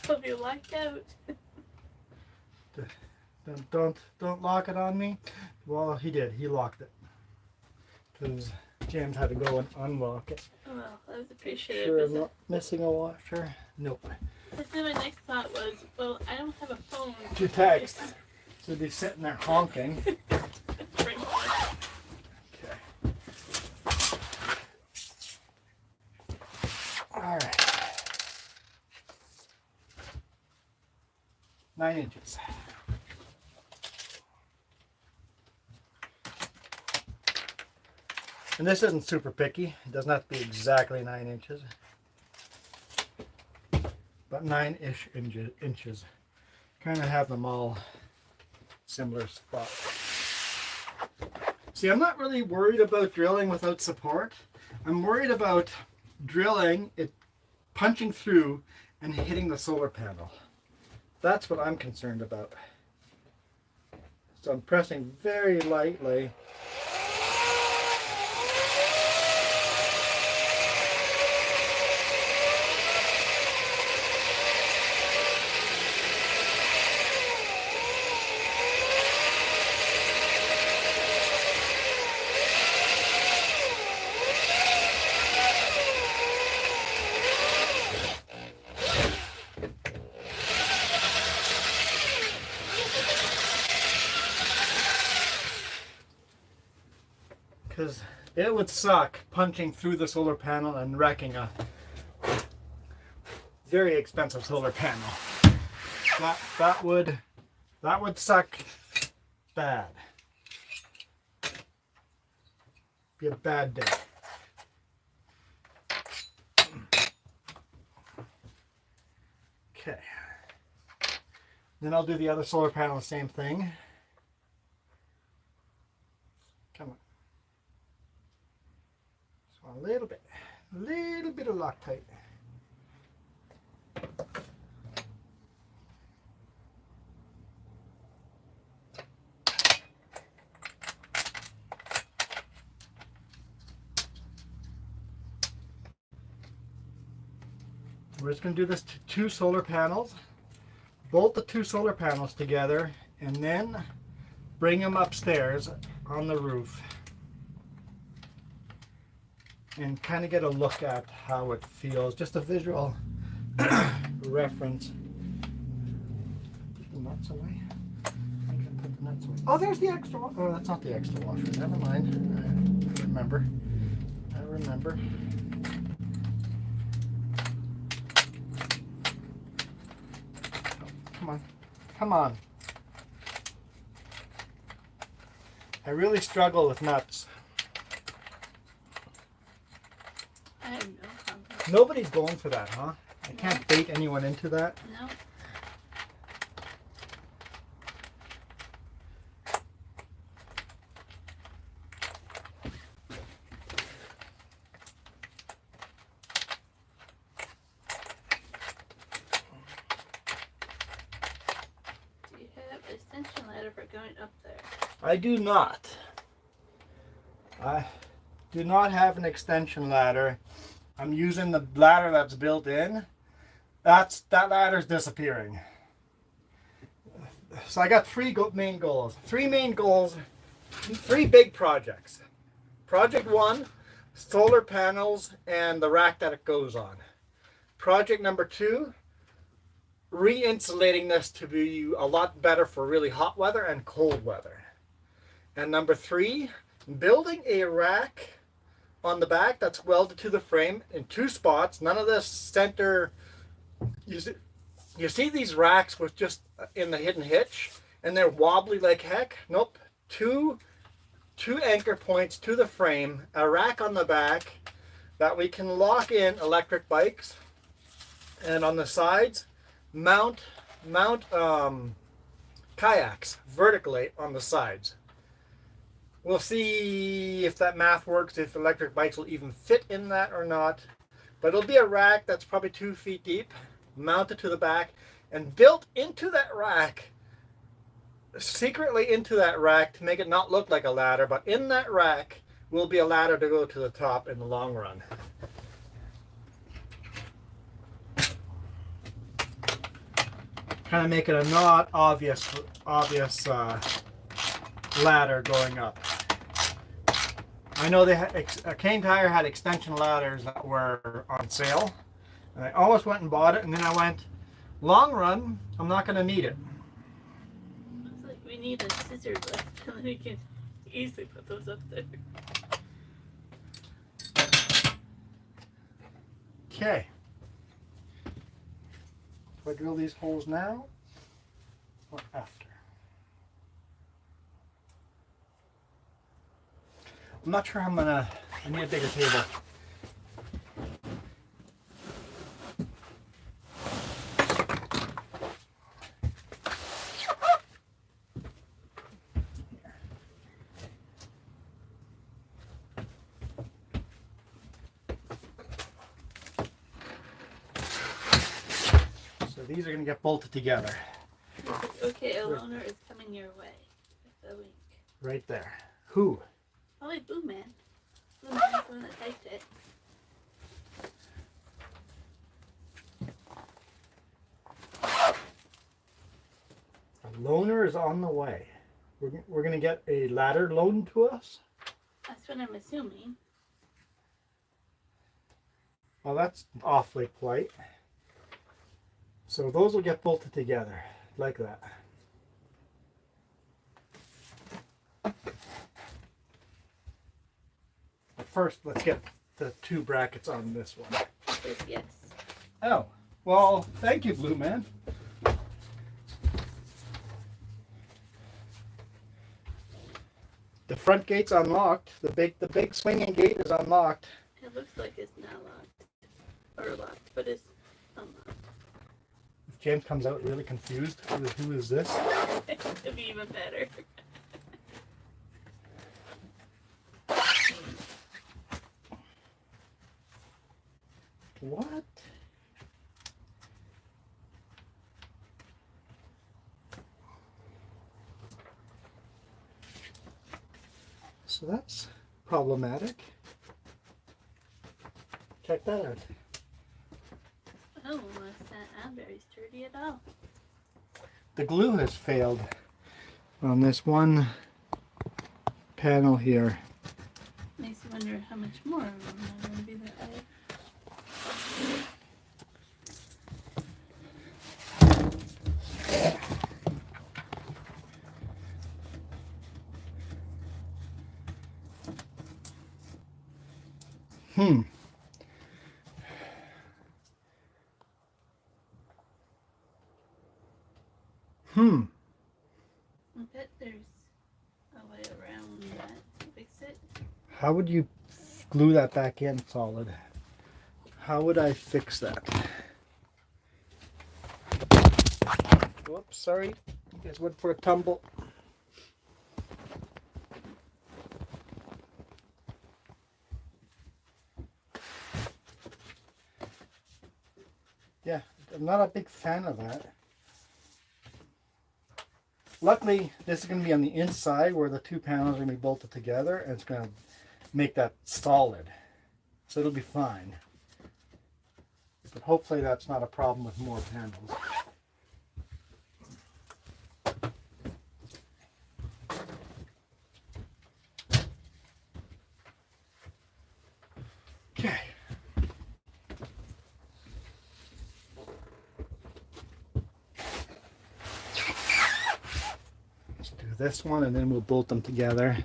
I'll be locked out. Don't lock it on me. Well, he did. He locked it. Because James had to go and unlock it. Well, that was appreciated. Sure, I'm not missing a washer. Nope. But then my next thought was, well, I don't have a phone. To text. So they're sitting there honking. Okay. Alright. 9 inches. And this isn't super picky. It doesn't have to be exactly 9 inches. But 9-ish inches. Kind of have them all similar spot. See, I'm not really worried about drilling without support. I'm worried about drilling it, punching through and hitting the solar panel. That's what I'm concerned about. So I'm pressing very lightly. Because it would suck punching through the solar panel and wrecking a very expensive solar panel. That would suck bad. Be a bad day. Okay. Then I'll do the other solar panel the same thing. Come on. A little bit of Loctite. We're just going to do this to 2 solar panels. Bolt the 2 solar panels together and then bring them upstairs on the roof. And kind of get a look at how it feels, just a visual reference. Put the nuts away. I can put the nuts away. Oh, there's the extra one. Oh, that's not the extra washer. Never mind. I remember. Oh, come on. I really struggle with nuts. I have no problem. Nobody's going for that, huh? I can't bait anyone into that. No. Do you have an extension ladder for going up there? I do not. I do not have an extension ladder. I'm using the ladder that's built in. That ladder's disappearing. So I got 3 main goals. 3 main goals, 3 big projects. Project 1, solar panels and the rack that it goes on. Project number 2, re-insulating this to be a lot better for really hot weather and cold weather. And number 3, building a rack on the back that's welded to the frame in 2 spots. None of this center. You see these racks with just in the hidden hitch and they're wobbly like heck? Nope. Two anchor points to the frame, a rack on the back that we can lock in electric bikes, and on the sides mount kayaks vertically on the sides. We'll see if that math works, if electric bikes will even fit in that or not. But it'll be a rack that's probably 2 feet deep, mounted to the back, and built into that rack, secretly into that rack to make it not look like a ladder, but in that rack will be a ladder to go to the top in the long run. Kind of make it a not obvious ladder going up. I know they had, Cane Tire had extension ladders that were on sale, and I almost went and bought it, and then I went, long run, I'm not going to need it. Looks like we need a scissor lift, and then we can easily put those up there. Okay. Do I drill these holes now or after? I'm not sure how I'm gonna. I need a bigger table. So these are gonna get bolted together. Okay, a loaner is coming your way with a wink. Right there. Who? Probably Blue Man. Blue Man's the one that typed it. A loaner is on the way. We're going to get a ladder loaned to us? That's what I'm assuming. Well, that's awfully polite. So those will get bolted together like that. But first, let's get the 2 brackets on this one. Says yes. Oh, well, thank you, Blue Man. The front gate's unlocked. The big swinging gate is unlocked. It looks like it's not locked. Or locked, but it's unlocked. If James comes out really confused, who is this? It'd be even better. What? So that's problematic. Check that out. Oh, that's not very sturdy at all. The glue has failed on this one panel here. Makes you wonder how much more of them are going to be that way. Hmm. I bet there's a way around that to fix it. How would you glue that back in solid? How would I fix that? Whoops, sorry. You guys went for a tumble. Yeah, I'm not a big fan of that. Luckily, this is going to be on the inside where the 2 panels are going to be bolted together, and it's going to make that solid. So it'll be fine. But hopefully that's not a problem with more panels. Okay. Let's do this one and then we'll bolt them together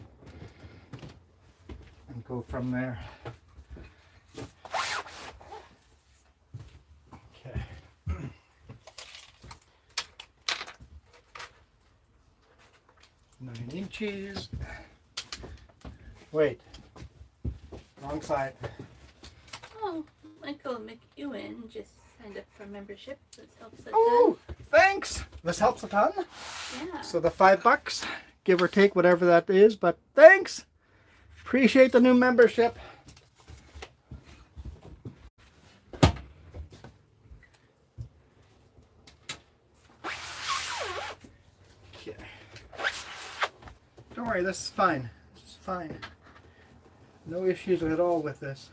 and go from there. Okay. 9 inches. Wait. Wrong side. Oh, Michael McEwen just signed up for membership. This helps a ton. Oh, thanks. This helps a ton. Yeah. So the $5, give or take whatever that is, but thanks. Appreciate the new membership. Don't worry, this is fine. This is fine. No issues at all with this.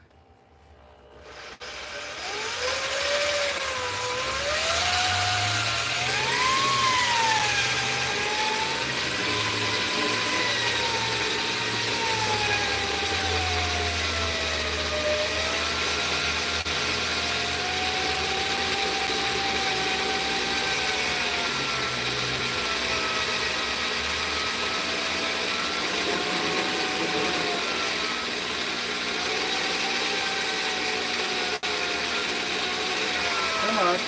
Come on.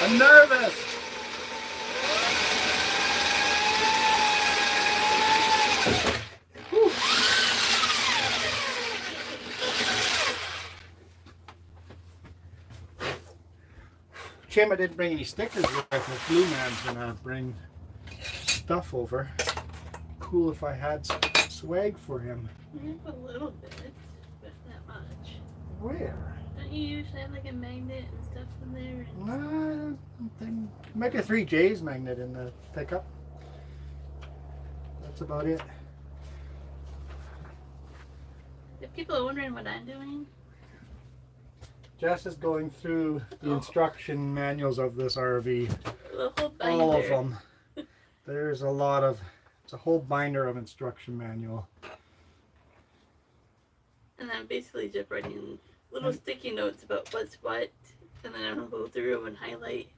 I'm nervous. Whew. Shame I didn't bring any stickers with me. Blue Man's gonna bring stuff over. Cool if I had some swag for him. A little bit, but not much. Where? Don't you usually have like a magnet and stuff in there? No, maybe a 3J's magnet in the pickup. That's about it. If people are wondering what I'm doing, Jess is going through the instruction manuals of this RV. the whole binder. All of them. There's a lot of, it's a whole binder of instruction manual. And I'm basically just writing little sticky notes about what's what, and then I'll go through and highlight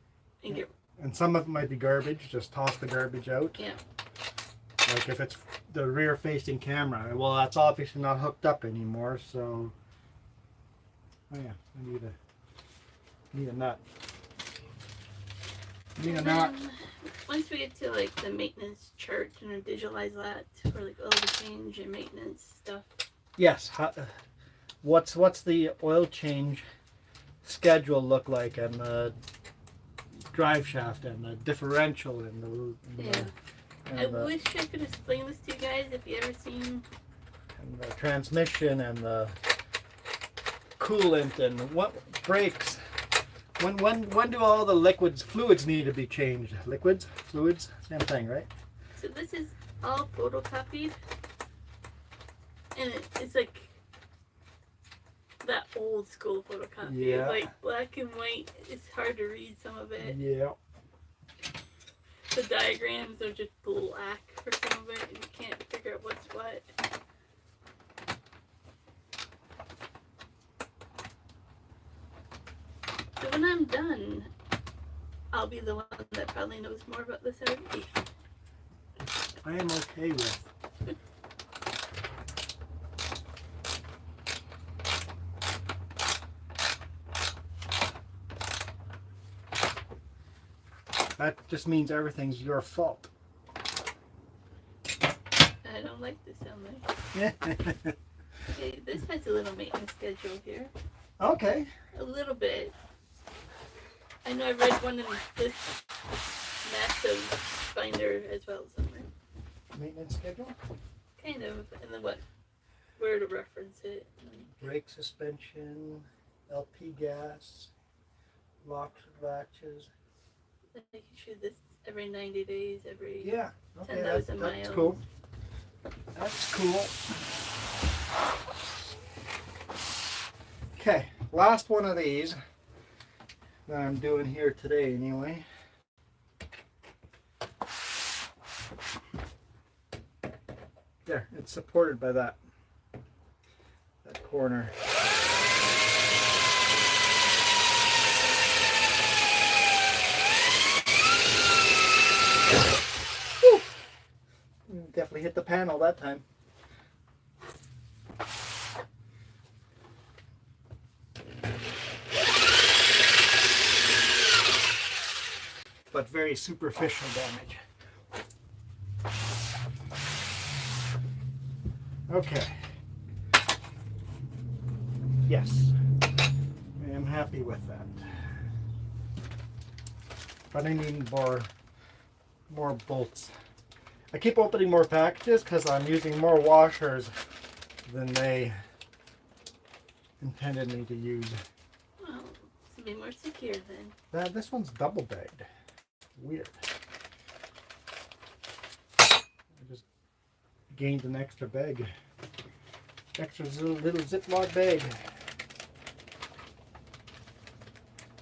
and get. And some of it might be garbage, just toss the garbage out. Yeah. Like if it's the rear facing camera, well that's obviously not hooked up anymore, so. Oh yeah, I need a nut. Need a And nut. then once we get to like the maintenance chart and I visualize that for like oil change and maintenance stuff. Yes. What's the oil change schedule look like, and the drive shaft and the differential and the Yeah. and I the, wish I could explain this to you guys if you ever seen. and the transmission and the coolant and what brakes. When do all the fluids need to be changed? Liquids, fluids, same thing, right? So this is all photocopied, and it's like that old school photocopy. Yeah. Like black and white. It's hard to read some of it. Yeah. The diagrams are just black for some of it, and you can't figure out what's what. So when I'm done, I'll be the one that probably knows more about this RV. I am okay with. That just means everything's your fault. I don't like this sound like. Okay, this has a little maintenance schedule here. Okay. A little bit. I know I read one in this massive binder as well somewhere. Maintenance schedule? Kind of. And then where to reference it. Brake suspension, LP gas, locks and latches. Like you should this every 90 days, every Yeah, okay, 10,000 that's miles. cool. That's cool. Okay, last one of these that I'm doing here today anyway. There, it's supported by that corner. Whew. Definitely hit the panel that time. But very superficial damage. Okay. Yes, I am happy with that. But I need more bolts. I keep opening more packages because I'm using more washers than they intended me to use. Well, to be more secure then. This one's double bagged. Weird. I just gained an extra bag. Extra little Ziploc bag.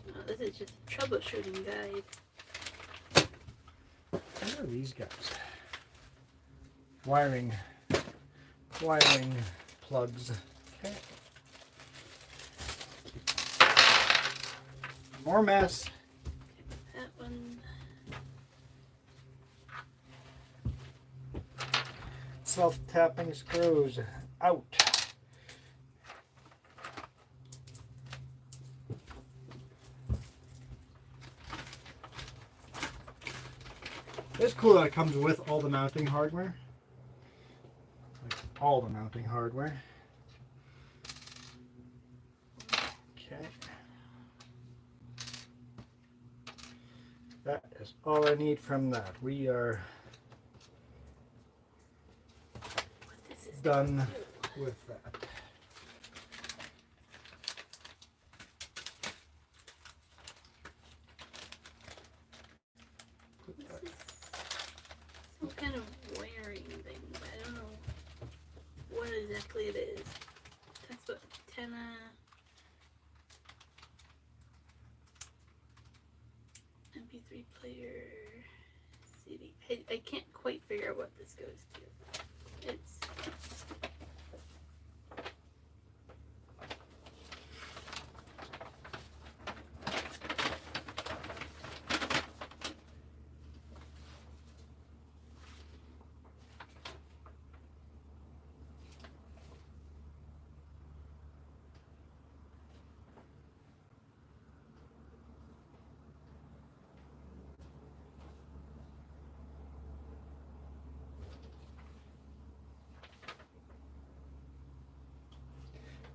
Oh, this is just a troubleshooting guide. What are these guys? Wiring plugs. Okay. More mess. That one. Self-tapping screws out. It's cool that it comes with all the mounting hardware. Like all the mounting hardware. Okay. That is all I need from that. We are done with that. This is some kind of wiring thing, but I don't know what exactly it is. Talks about antenna. MP3 player. CD. I can't quite figure out what this goes to. It's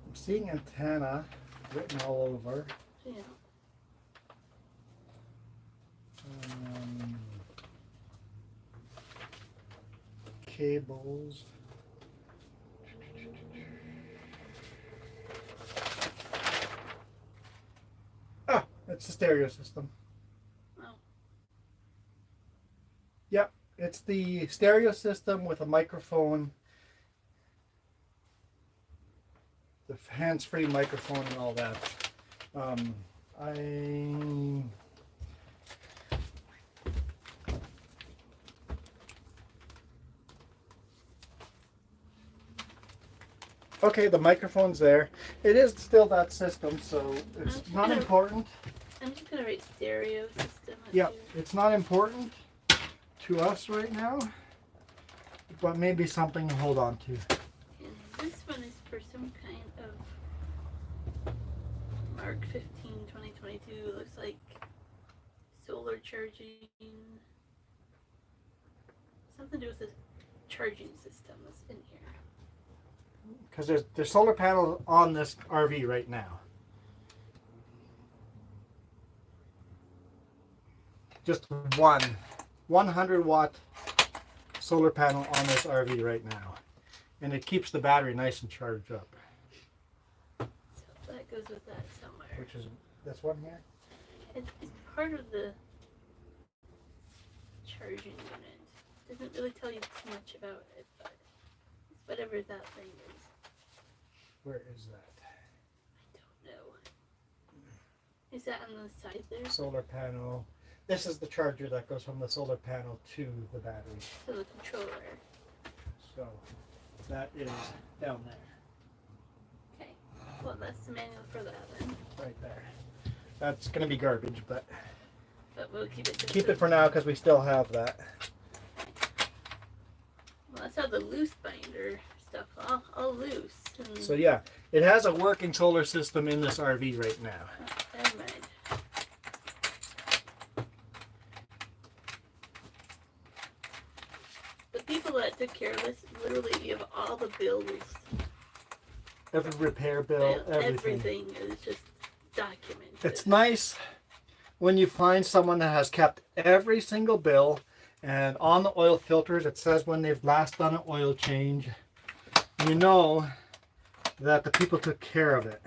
I'm seeing antenna written all over. yeah. Cables. Ah, it's the stereo system. Oh. Yep, it's the stereo system with a microphone, the hands-free microphone and all that. Okay, the microphone's there. It is still that system, so it's not important. I'm just gonna write stereo system. Up Yep, here. it's not important to us right now, but maybe something to hold on to. And this one is for some kind of Mark 15, 2022. Looks like solar charging. Something to do with the charging system that's in here. Because there's solar panels on this RV right now. Just one 100-watt solar panel on this RV right now. And it keeps the battery nice and charged up. So that goes with that somewhere. Which is this one here? It's part of the charging unit. Doesn't really tell you too much about it, but it's whatever that thing is. Where is that? I don't know. Is that on the side there? Solar panel. This is the charger that goes from the solar panel to the battery. To the controller. So that is down there. Okay. Well, that's the manual for that then. Right there. That's going to be garbage, but We'll keep it. keep it for now because we still have that. Well, that's how the loose binder stuff. All loose. And So yeah, it has a working solar system in this RV right now. never mind. The people that took care of this, literally, you have all the bills. Every repair bill, everything. Everything is just documented. It's nice when you find someone that has kept every single bill, and on the oil filters it says when they've last done an oil change. You know that the people took care of it.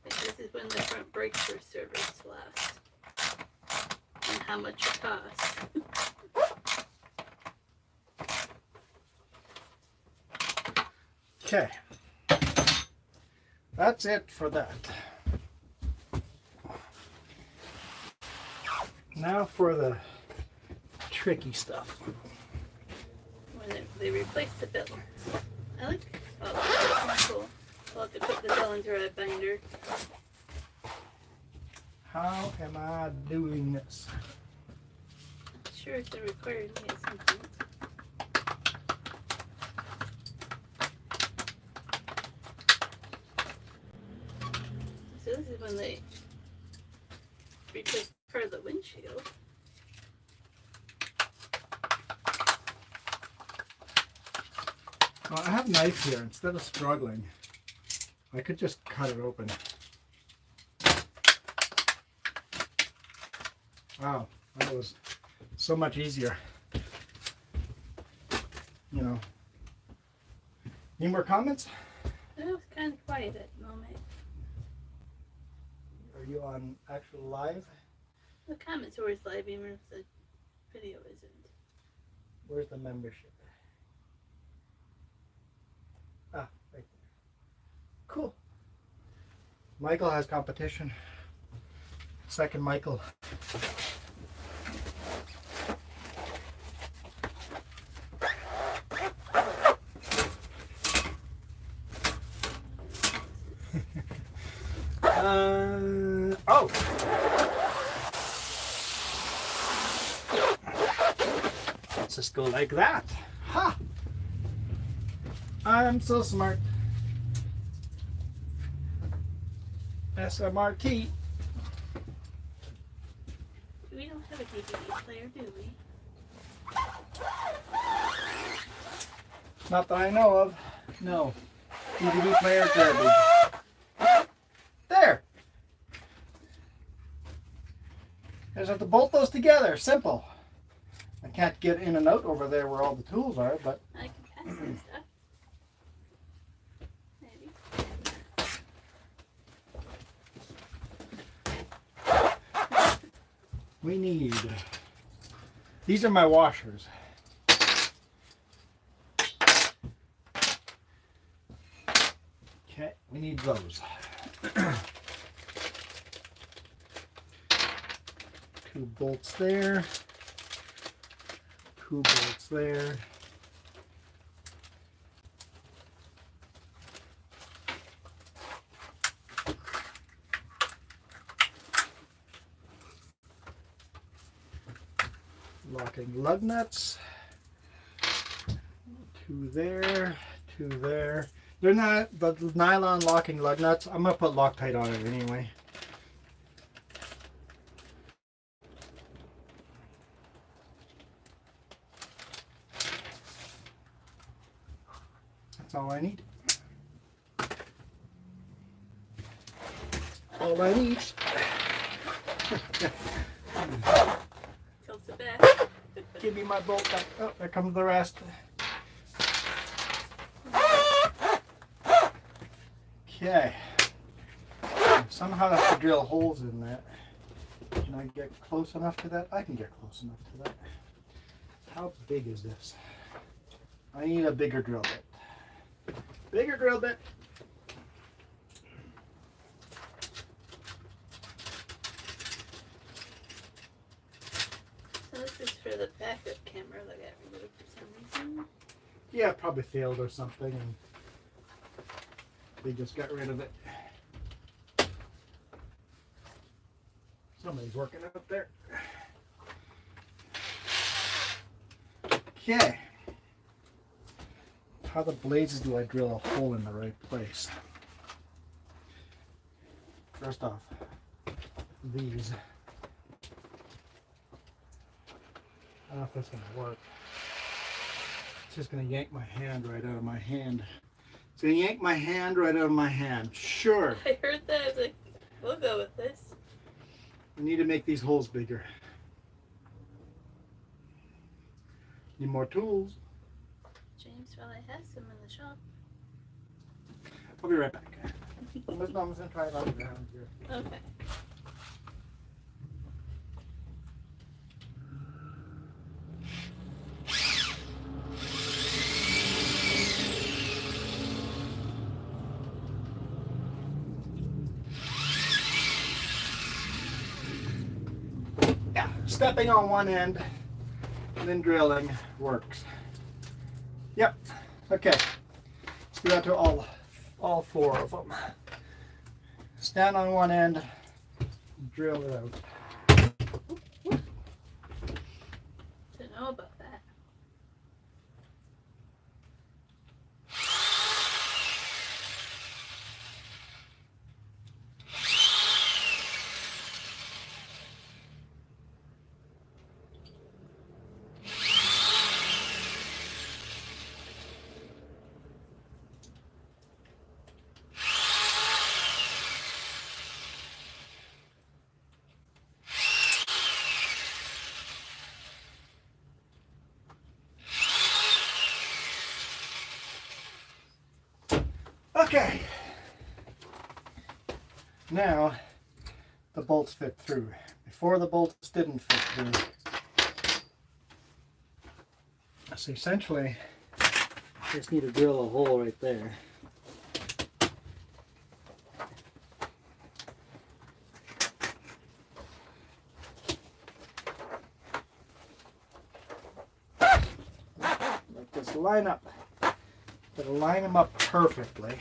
This is when the front brakes were serviced last. And how much it costs. Okay. That's it for that. Now for the tricky stuff. When they replaced the belt. I like, oh, that's cool. I'll have to put the bell into a binder. How am I doing this? Not sure if they're required me at some point. So this is when they replaced part of the windshield. Well, I have a knife here. Instead of struggling, I could just cut it open. Wow, that was so much easier. You know. Any more comments? It was kind of quiet at the moment. Are you on actual live? The comments are always live, even if the video isn't. Where's the membership? Ah, right there. Cool. Michael has competition. Second Michael. Oh! Let's just go like that. Ha! I'm so smart. SMRT. We don't have a DVD player, do we? Not that I know of. No. DVD player garbage. There. I just have to bolt those together. Simple. I can't get in and out over there where all the tools are, but I can pass some stuff. Maybe. we need. These are my washers. Okay, we need those. Two bolts there. Two bolts there. Locking lug nuts. Two there, two there. They're not the nylon locking lug nuts. I'm gonna put Loctite on it anyway. That's all I need. All I need. Tilts it back. Give me my bolt back. Oh, there comes the rest. Okay. Somehow I have to drill holes in that. Can I get close enough to that? I can get close enough to that. How big is this? I need a bigger drill bit. Bigger drill bit. So this is for the backup camera that got removed for some reason. Yeah, it probably failed or something and they just got rid of it. Somebody's working up there. Okay. How the blazes do I drill a hole in the right place? First off, these. I don't know if that's going to work. It's just going to yank my hand right out of my hand. It's going to yank my hand right out of my hand. Sure. I heard that. I was like, we'll go with this. I need to make these holes bigger. Need more tools. James probably has some in the shop. I'll be right back. Unless Mom's gonna try it on the ground here. Okay. Yeah, stepping on one end and then drilling works. Yep. Okay. Let's do that to all 4 of them. Stand on one end, drill it out. Don't know about that. Okay. Now the bolts fit through. Before the bolts didn't fit through. So essentially, just need to drill a hole right there. Like this, line up. Gotta line them up perfectly.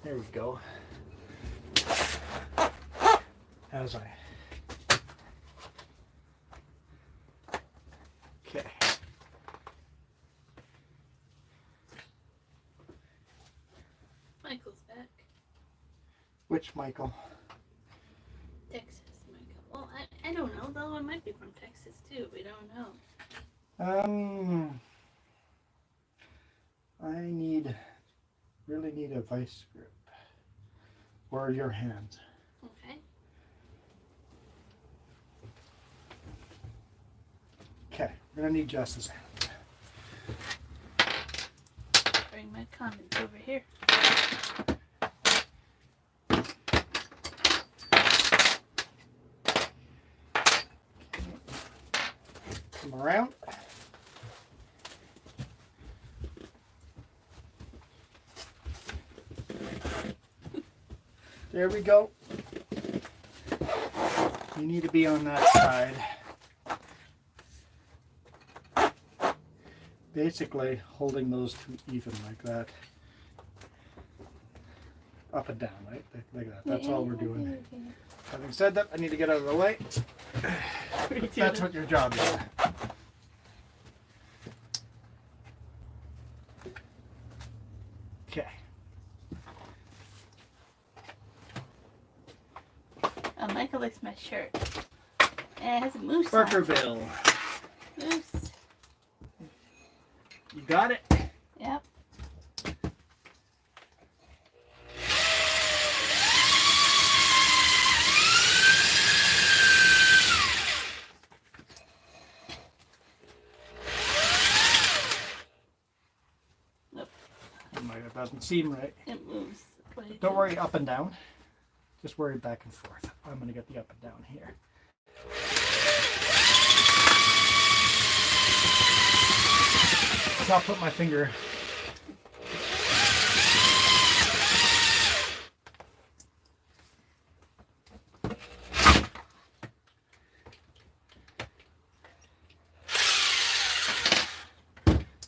There we go. As I. Okay. Michael's back. Which Michael? Texas, Michael. Well, I don't know. The other one might be from Texas too. We don't know. I really need a vice grip. Or your hands. Okay. Okay, we're gonna need Jess's hand. Bring my comments over here. Come around. There we go. You need to be on that side. Basically holding those two even like that. Up and down, right? Like that. That's all we're doing. Having said that, I need to get out of the way. That's what your job is. Okay. Oh, Michael likes my shirt. And it has a moose on it. Barkerville. Moose. You got it? Yep. Nope. It doesn't seem right. It moves. Don't worry up and down. Just worry back and forth. I'm going to get the up and down here. So I'll put my finger.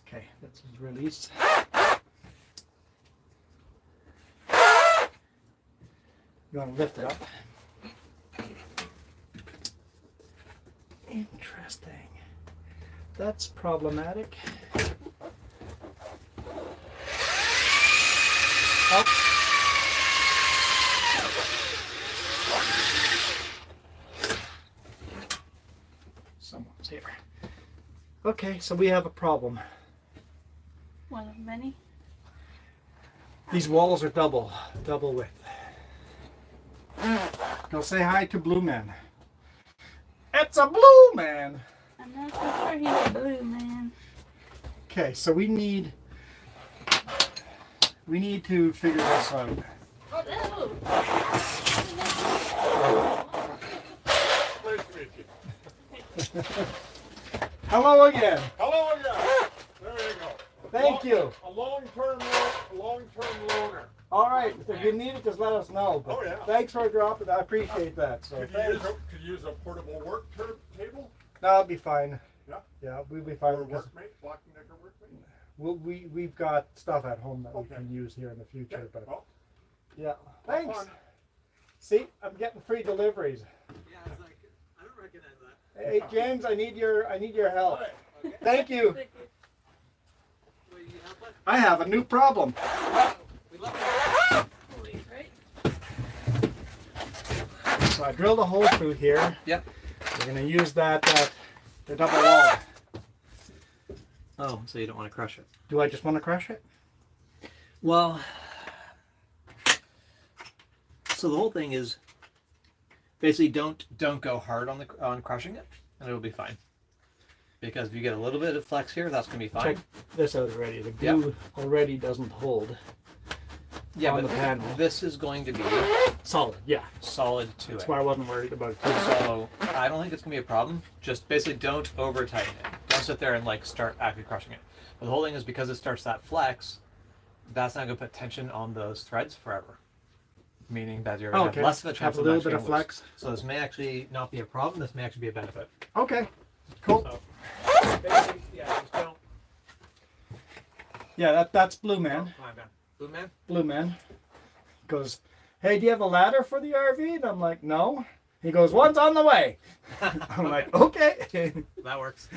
Okay, that's his release. You want to lift it up. Interesting. That's problematic. Up. Someone's here. Okay, so we have a problem. One of many. These walls are double width. Go say hi to Blue Man. It's a blue man. I'm not so sure he's a blue man. Okay, so we need we need to figure this out. Oh. Nice to meet you. Hello again. Hello again. There you go. Thank you. A long-term loaner. All right, if you need it, just let us know. But Oh, yeah. thanks for dropping. I appreciate that. So Could thanks. you use a portable work table? That'll be fine. Yeah. Yeah, we'll be fine. Or Because workmate, Black & Decker workmate? we've got stuff at home that we Okay. can use here in the future. Yeah. But Well, yeah, thanks. fun. See, I'm getting free deliveries. Yeah, it's like, I don't recognize that. Hey James, I need your help. Hey, Okay. Thank you. Thank you. Will you help us? I have a new problem. We love it. Wait, right? So I drilled a hole through here. Yep. We're gonna use that the double wall. Oh, so you don't want to crush it? Do I just want to crush it? Well, so the whole thing is basically don't go hard on crushing it, and it'll be fine. Because if you get a little bit of flex here, that's gonna be fine. Check this out already. The glue already doesn't hold. Yeah, on but the panel. this is going to be Solid. Yeah. solid to That's it. why I wasn't worried about it. So I don't think it's gonna be a problem. Just basically don't over tighten it. Don't sit there and like start actually crushing it. But the whole thing is because it starts that flex, that's not gonna put tension on those threads forever. Meaning that you're gonna Okay. have less of a chance Have a of little actually bit of getting loose. flex. So this may actually not be a problem. This may actually be a benefit. Okay. Cool. So basically, yeah, just don't. Yeah, that's Blue Man. Climb down. Blue man. Blue Man goes, hey, do you have a ladder for the RV? And I'm like, no. He goes, one's on the way. I'm like, okay. That works.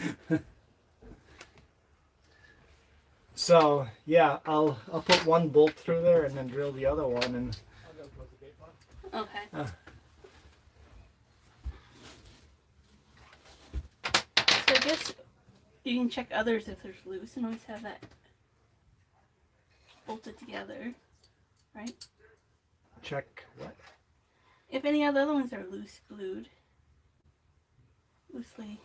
So yeah, I'll put one bolt through there and then drill the other one. And Okay. So I guess you can check others if there's loose and always have that bolted together, right? check what? If any of the other ones are loose glued, loosey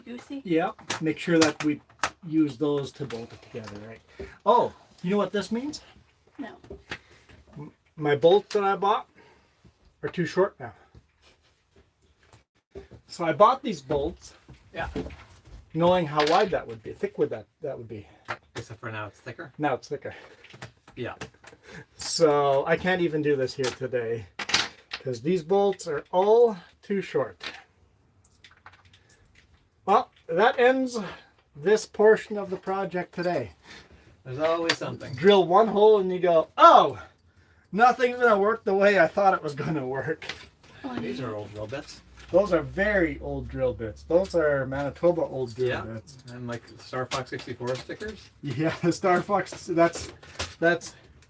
goosey. Yeah, make sure that we use those to bolt it together, right? Oh, you know what this means? No. My bolts that I bought are too short now. So I bought these bolts, Yeah. knowing how wide that would be, thick would that would be. Except for now it's thicker. Now it's thicker. Yeah. So I can't even do this here today because these bolts are all too short. Well, that ends this portion of the project today. There's always something. Drill one hole and you go, oh, nothing's gonna work the way I thought it was gonna work. Oh, These are old drill bits. Those are very old drill bits. Those are Manitoba old drill Yeah. bits. And like Star Fox 64 stickers. Yeah, Star Fox, that's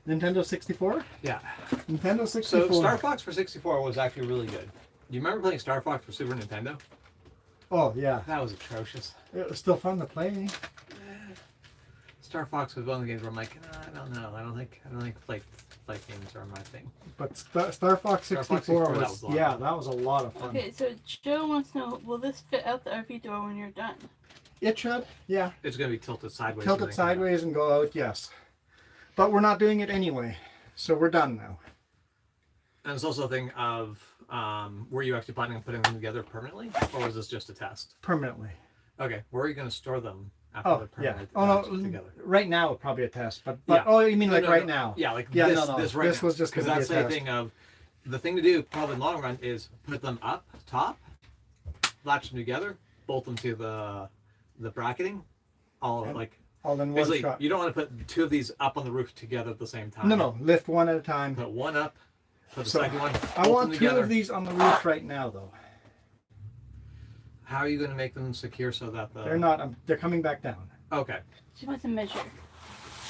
Nintendo 64? Yeah. Nintendo 64. So Star Fox for 64 was actually really good. Do you remember playing Star Fox for Super Nintendo? Oh, yeah. That was atrocious. It was still fun to play. Star Fox was one of the games where I'm like, I don't know. I don't think flight games are my thing. But Star Fox 64 64, that was, was a lot of yeah, fun. that was a lot of fun. Okay, so Joe wants to know, will this fit out the RV door when you're done? It should, yeah. It's gonna be tilted sideways. Tilt and it then come out. sideways and go out, yes. But we're not doing it anyway, so we're done now. And it's also a thing of, were you actually planning on putting them together permanently, or was this just a test? Permanently. Okay, where are you going to store them after Oh, they're yeah. permanent? Oh, no, together? right now probably a test, but Yeah. oh, you mean No, like no, right no. now? Yeah, like Yeah, this, no, no. this right This now. was just because gonna be that's a the test. thing of the thing to do probably in the long run is put them up top, latch them together, bolt them to the bracketing, all Okay. like All in one basically shot. you don't want to put two of these up on the roof together at the same time. No, lift one at a time. Put one up, put the So, second one. I bolt want them two together. of these on the roof right now, though. How are you going to make them secure so that the? They're not. They're coming back down She Okay. wants to measure.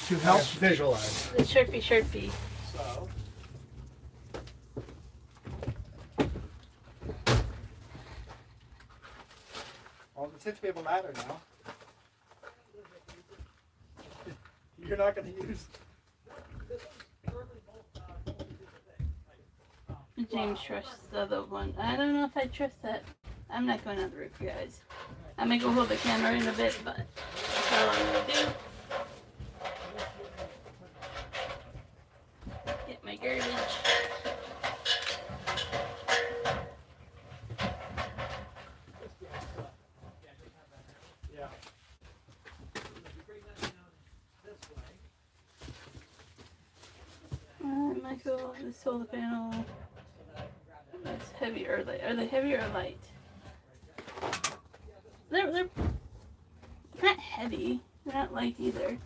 to help visualize. The Sharpie. So. Well, the 6 people matter now. You're not going to use. James trusts the other one. I don't know if I trust that. I'm not going on the roof, guys. I may go hold the camera in a bit, but that's all I'm gonna do. Michael, the solar panel. It's heavy or light. Are they heavy or light? They're not heavy. They're not light either.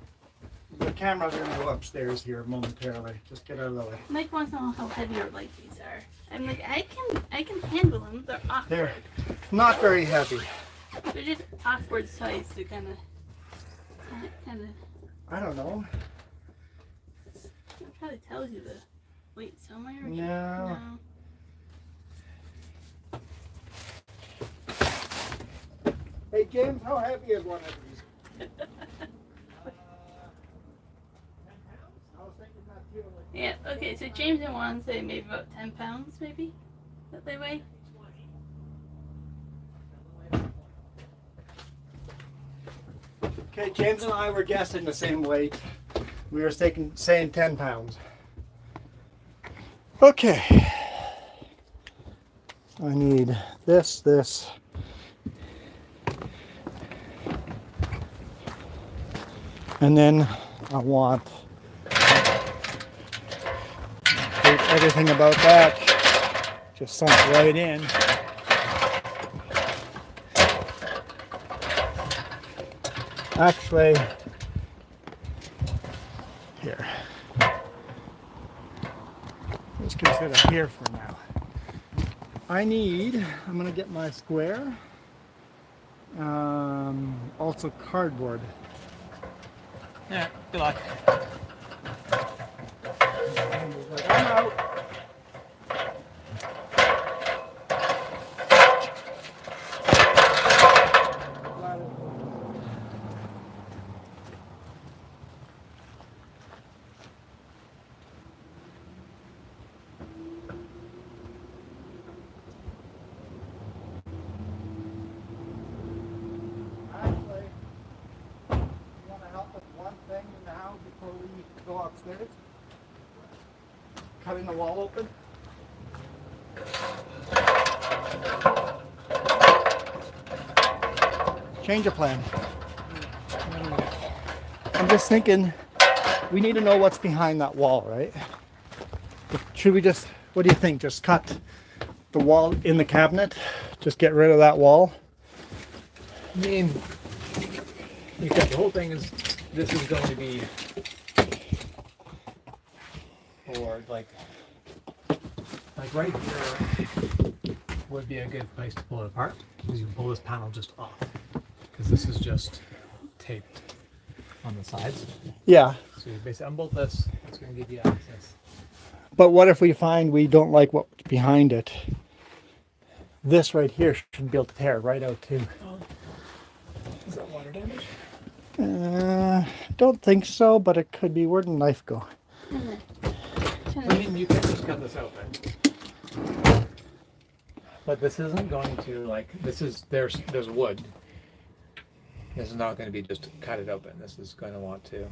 The camera's gonna go upstairs here momentarily. Just get out of the way. Mike wants to know how heavy or light these are. I'm like, I can handle them. They're awkward. They're not very heavy. They're just awkward size to kind of. I don't know. It probably tells you the weight somewhere. No. Hey James, how heavy is one of these? Yeah. Okay. So James and Juan say maybe about 10 pounds, maybe that they weigh. Okay, James and I were guessing the same weight. We were saying 10 pounds. Okay. I need this. And then I want everything about that. Just sunk right in. Actually, here. Let's consider here for now. I'm going to get my square. Also cardboard. Yeah, good luck. I'm out. Before we go upstairs, cutting the wall open. Change of plan. I'm just thinking, we need to know what's behind that wall, right? Should we just, what do you think? Just cut the wall in the cabinet? Just get rid of that wall? I mean, because the whole thing is, this is going to be, or like right here would be a good place to pull it apart, because you can pull this panel just off, because this is just taped on the sides. Yeah. So you basically unbolt this, it's going to give you access. But what if we find we don't like what's behind it? This right here should be able to tear right out too. Is that water damage? Don't think so, but it could be. Where'd the knife go? I mean, you can just cut this open. But this isn't going to, like, there's wood. This is not going to be just cut it open. This is going to want to.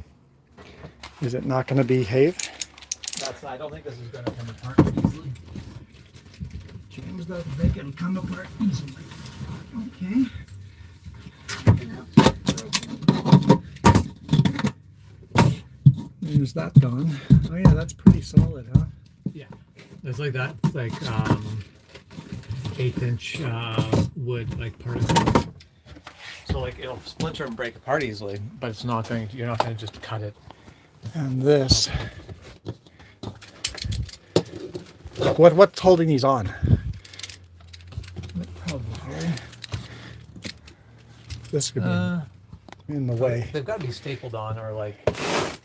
Is it not going to behave? I don't think this is going to come apart easily. James, that they can come apart easily. Okay. There's that gone. Oh yeah, that's pretty solid, huh? Yeah, it's like that. It's like 1/8 inch wood, like particle. So like it'll splinter and break apart easily, but it's not going to. You're not going to just cut it. And this. What's holding these on? Probably. This could be in the way. They've got to be stapled on or like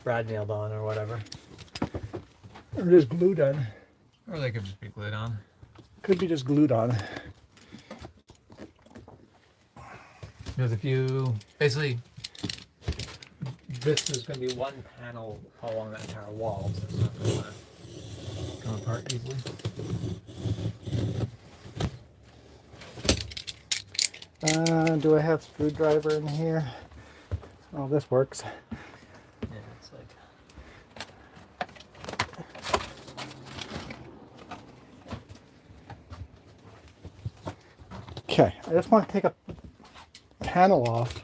brad nailed on or whatever. Or just glued on. Or they could just be glued on. Could be just glued on. Because if you basically, this is going to be one panel along that entire wall, so it's not going to come apart easily. Do I have a screwdriver in here? Oh, this works. Yeah, it's like. Okay, I just want to take a panel off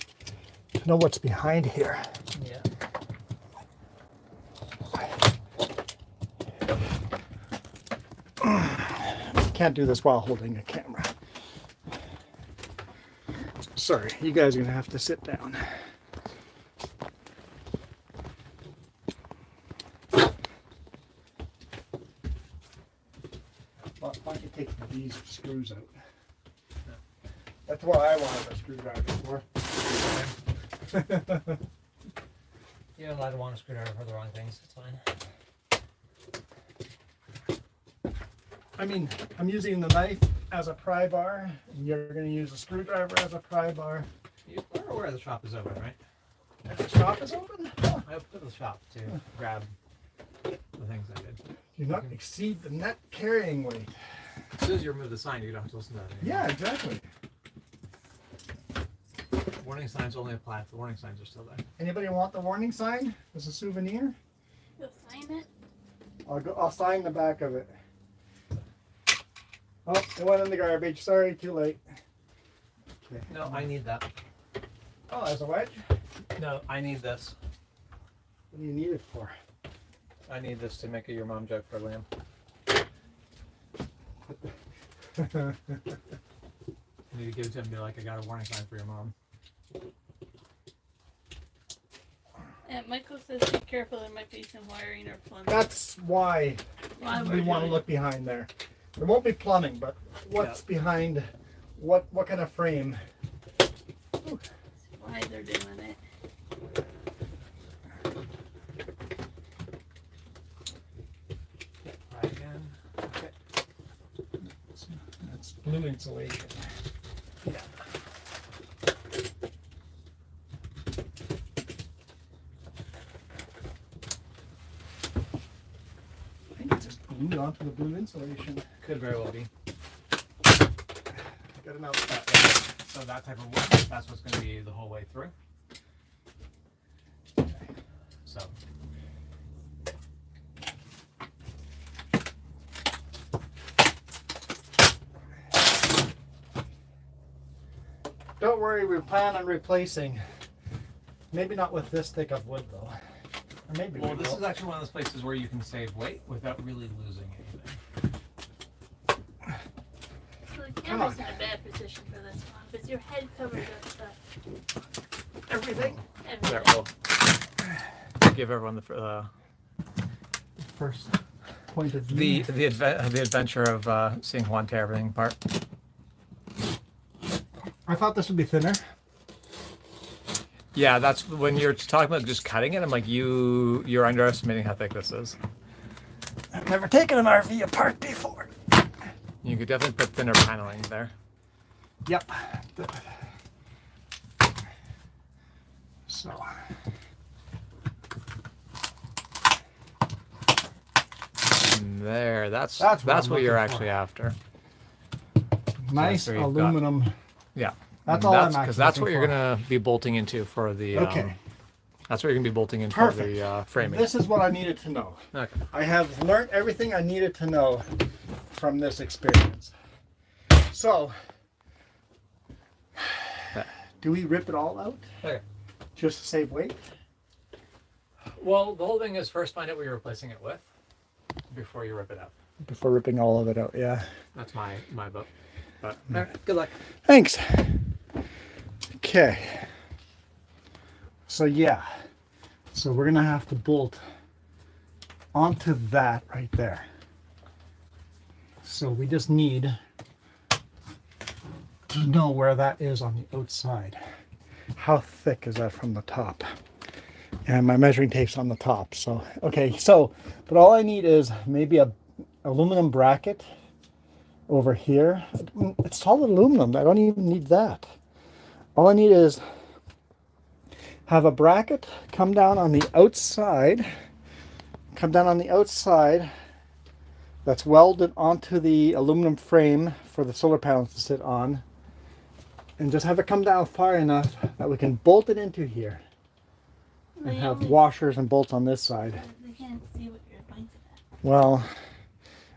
to know what's behind here. Yeah. can't do this while holding a camera. Sorry, you guys are gonna have to sit down. Why don't you take these screws out? That's what I wanted a screwdriver for. You're allowed to want a screwdriver for the wrong things. It's fine. I mean, I'm using the knife as a pry bar, and you're going to use a screwdriver as a pry bar. You are aware the shop is open, right? And the shop is open? Huh. I opened up the shop to grab the things I did. Do not exceed the net carrying weight. As soon as you remove the sign, you don't have to listen to that anymore. Yeah, exactly. Warning signs only apply if the warning signs are still there. Anybody want the warning sign as a souvenir? You'll sign it? I'll sign the back of it. Oh, it went in the garbage. Sorry, too late. Okay. No, I need that. Oh, as a wedge? No, I need this. What do you need it for? I need this to make a your mom joke for Liam. I need to give it to him and be like, I got a warning sign for your mom. And Michael says be careful, there might be some wiring or plumbing. That's why Why we we're want to doing look behind there. There won't be plumbing, but what's behind, what kind of frame? why they're doing it. Right again. Okay. That's blue insulation. Yeah. I think it's just glued onto the blue insulation. Could very well be. Got an outlet. So that type of wood, that's what's going to be the whole way through. So. Don't worry, we plan on replacing. Maybe not with this thick of wood though. Or maybe Well, we this will. is actually one of those places where you can save weight without really losing anything. So the camera's in a bad position for this one. But your head covers up stuff. Everything. There, Everything. we'll give everyone the First point of view. the adventure of seeing Juan tear everything apart. I thought this would be thinner. Yeah, that's when you're talking about just cutting it. I'm like, you're underestimating how thick this is. I've never taken an RV apart before. You could definitely put thinner paneling there. Yep. So. And there, that's That's what I'm what you're looking for. actually after. Nice where you've got- aluminum. Yeah. That's And all I'm because actually that's what looking you're for. gonna be bolting into for the. Okay. That's what you're gonna be bolting into Perfect. for the framing. This is what I needed to know. Okay. I have learned everything I needed to know from this experience. So, do we rip it all out Okay. just to save weight? Well, the whole thing is first find out what you're replacing it with before you rip it out. Before ripping all of it out, yeah. That's my vote. But all right, good luck. Thanks. Okay. So yeah. So we're gonna have to bolt onto that right there. So we just need to know where that is on the outside. How thick is that from the top? And my measuring tape's on the top. So okay, so but all I need is maybe a aluminum bracket over here. It's solid aluminum. I don't even need that. All I need is have a bracket come down on the outside. Come down on the outside. That's welded onto the aluminum frame for the solar panels to sit on. And just have it come down far enough that we can bolt it into here. And have washers and bolts on this side. They can't see what you're pointing at. Well,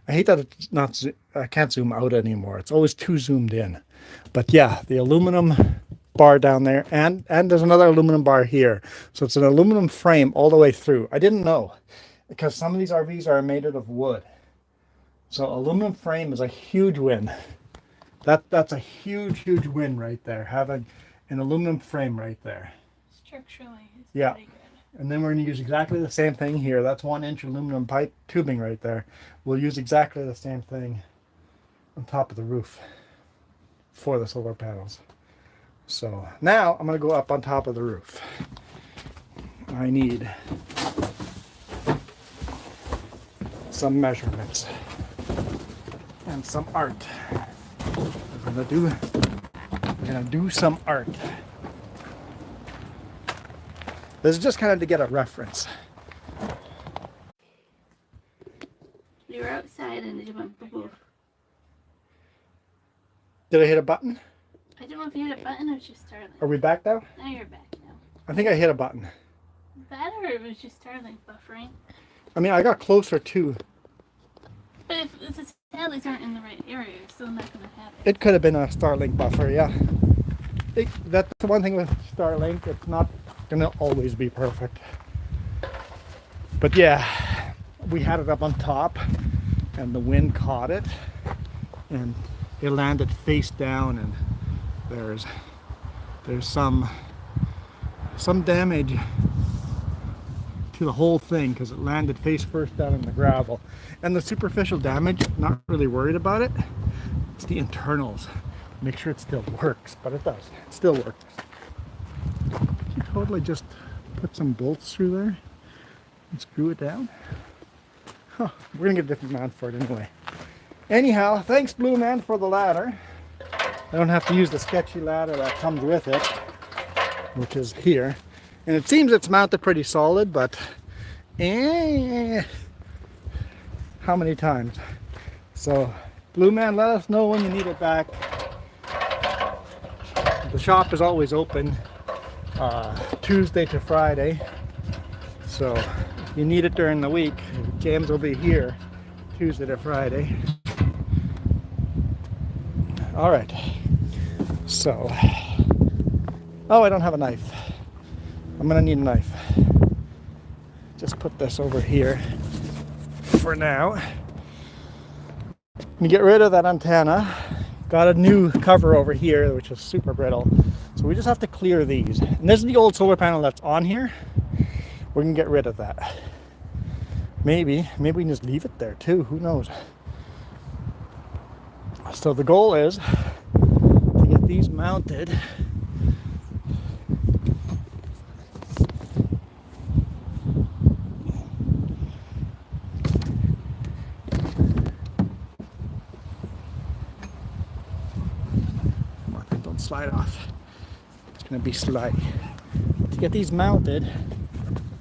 I hate that it's not. I can't zoom out anymore. It's always too zoomed in. But yeah, the aluminum bar down there, and there's another aluminum bar here. So it's an aluminum frame all the way through. I didn't know because some of these RVs are made out of wood. So aluminum frame is a huge win. That's a huge win right there. Having an aluminum frame right there. Structurally, it's Yeah. pretty good. And then we're going to use exactly the same thing here. That's 1-inch aluminum pipe tubing right there. We'll use exactly the same thing on top of the roof for the solar panels. So now I'm going to go up on top of the roof. I need some measurements and some art. We're gonna do some art. This is just kind of to get a reference. We were outside and it went boo-boo. Did I hit a button? I don't know if you hit a button or it was just Starlink. Are we back now? Now you're back now. I think I hit a button. That or it was just Starlink buffering. I mean, I got closer to. But if the satellites aren't in the right area, you're still not going to have it. It could have been a Starlink buffer, yeah. That's the one thing with Starlink. It's not gonna always be perfect. But yeah, we had it up on top, and the wind caught it, and it landed face down, and there's some damage to the whole thing because it landed face first down in the gravel. And the superficial damage, not really worried about it. It's the internals. Make sure it still works, but it does. It still works. You totally just put some bolts through there and screw it down. Huh, we're gonna get a different mount for it anyway. Anyhow, thanks Blue Man for the ladder. I don't have to use the sketchy ladder that comes with it, which is here. And it seems it's mounted pretty solid, but how many times? So, Blue Man, let us know when you need it back. The shop is always open Tuesday to Friday. So, if you need it during the week, James will be here Tuesday to Friday. All right. So, oh, I don't have a knife. I'm gonna need a knife. Just put this over here for now. You get rid of that antenna. Got a new cover over here, which is super brittle. So we just have to clear these. And this is the old solar panel that's on here. We're gonna get rid of that. Maybe we can just leave it there too, who knows? So the goal is to get these mounted. Don't slide off. It's gonna be slidey. To get these mounted,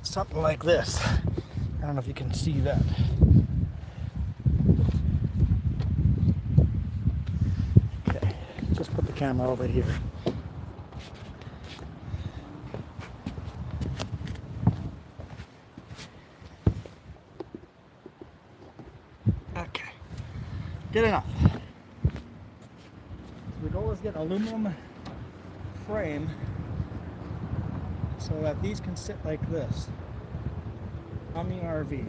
something like this. I don't know if you can see that. Okay, just put the camera over here. Okay, good enough. The goal is to get an aluminum frame so that these can sit like this on the RV,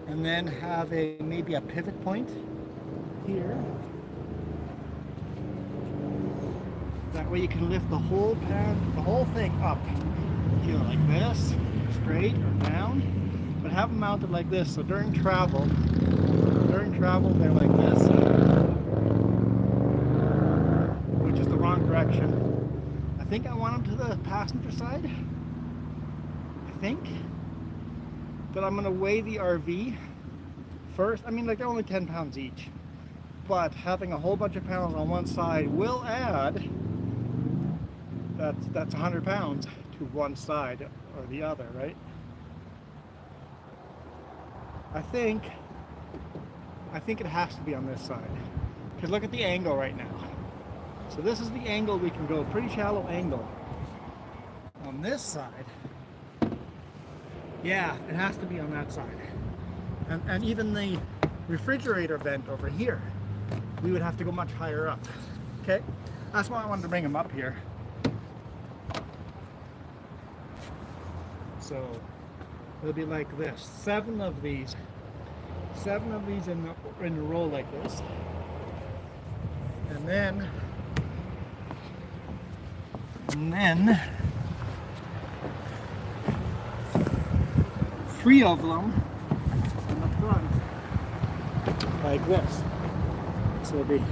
and then have maybe a pivot point here. That way you can lift the whole thing up, either like this, straight or down, but have them mounted like this. So during travel they're like this, which is the wrong direction. I think I want them to the passenger side. But I'm gonna weigh the RV first. I mean, like, they're only 10 pounds each, but having a whole bunch of panels on one side will add, that's 100 pounds to one side or the other, right? I think it has to be on this side, because look at the angle right now. So this is the angle we can go, pretty shallow angle. On this side, yeah, it has to be on that side. And even the refrigerator vent over here, we would have to go much higher up. Okay, that's why I wanted to bring them up here. So it'll be like this, 7 of these 7 of these in a row like this. And then 3 of them in the front like this. So it'll be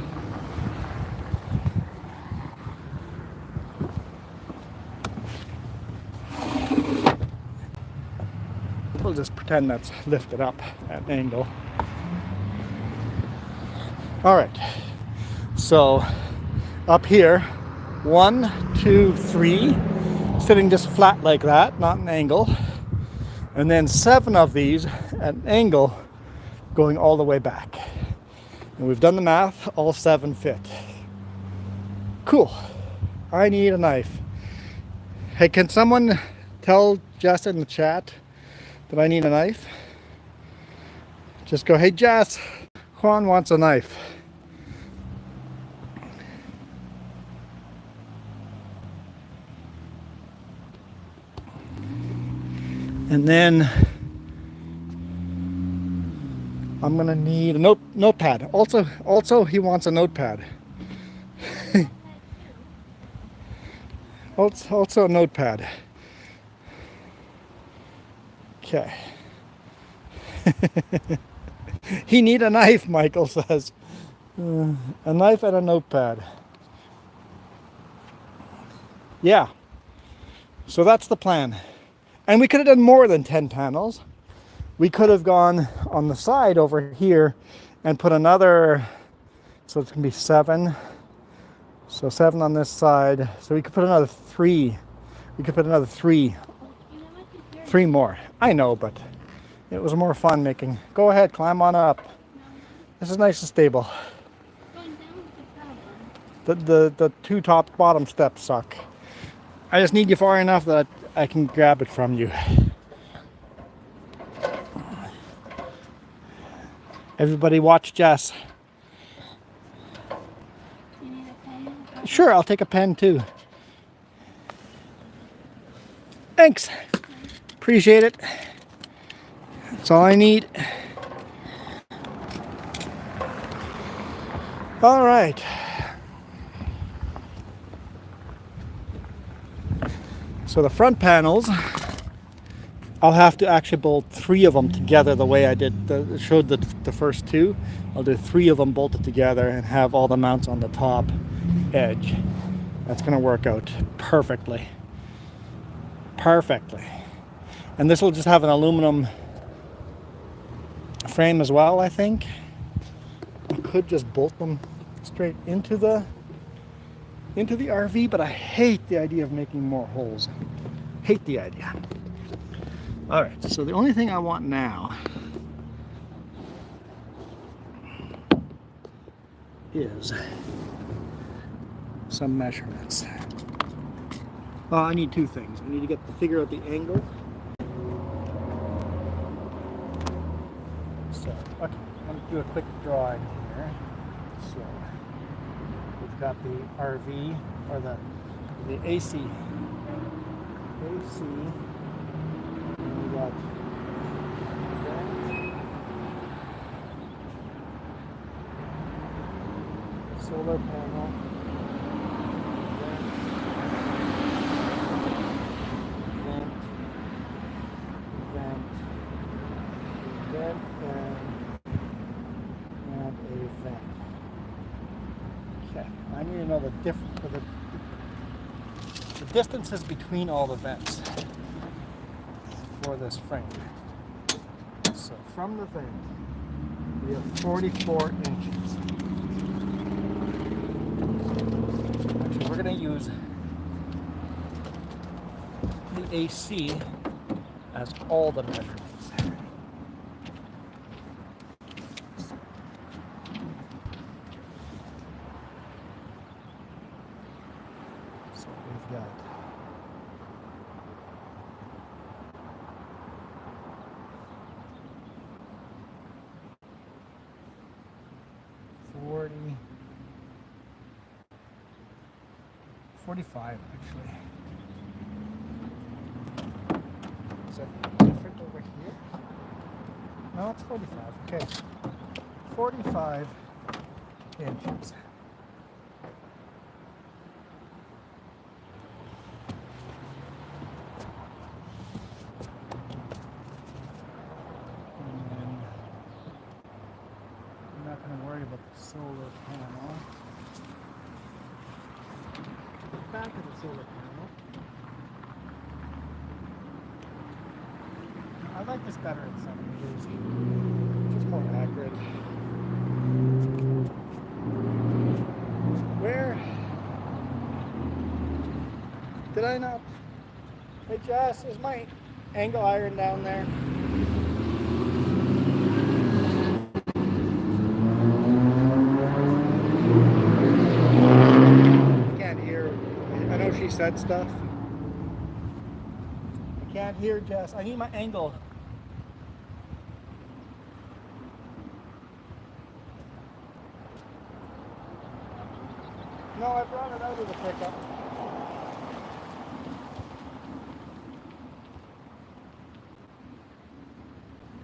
we'll just pretend that's lifted up at an angle. All right, so up here, 1, 2, 3, sitting just flat like that, not an angle. And then 7 of these at an angle going all the way back. And we've done the math, all 7 fit. Cool. I need a knife. Hey, can someone tell Jess in the chat that I need a knife? Just go, hey Jess, Juan wants a knife. And then I'm gonna need a notepad. Also, he wants a notepad. also a notepad. Okay. He need a knife, Michael says. A knife and a notepad. Yeah. So that's the plan. And we could have done more than 10 panels. We could have gone on the side over here and put another, so it's gonna be 7. So 7 on this side. So we could put another 3. We could put another 3 more. I know, but it was more fun making. Go ahead, climb on up. This is nice and stable. The 2 top bottom steps suck. I just need you far enough that I can grab it from you. Everybody watch Jess. You need a pen? Sure, I'll take a pen too. Thanks. Appreciate it. That's all I need. All right. So the front panels, I'll have to actually bolt 3 of them together the way I did, showed the first 2. I'll do 3 of them bolted together and have all the mounts on the top edge. That's gonna work out perfectly. Perfectly. And this will just have an aluminum frame as well, I think. I could just bolt them straight into the RV, but I hate the idea of making more holes. Hate the idea. All right, so the only thing I want now is some measurements. Well, I need 2 things. I need to figure out the angle. So, okay, I'm going to do a quick drawing here. So, we've got the RV, or the AC. And we got that. Solar panel. Vent, and a vent. Okay, I need to know the distances between all the vents for this frame. So from the vent, we have 44 inches. Actually, we're going to use the AC as all the measurements. So we've got 45 actually. Is that different over here? No, it's 45. Okay. 45 inches. And I'm not going to worry about the solar panel. Back of the solar panel. I like this better in centimeters. Just more accurate. Where did I not? Hey Jess, is my angle iron down there? Can't hear. I know she said stuff. I can't hear Jess. I need my angle. No, I brought it out of the pickup.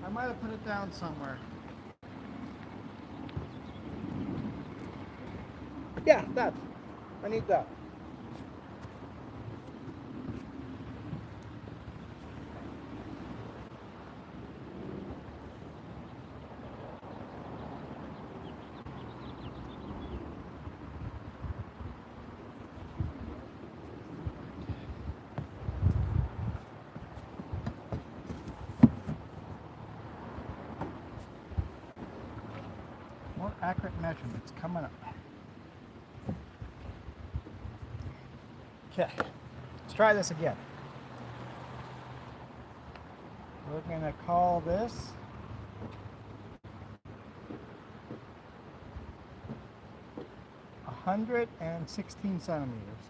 I might have put it down somewhere. Yeah, that. I need that. More accurate measurements coming up. Okay, let's try this again. We're going to call this 116 centimeters.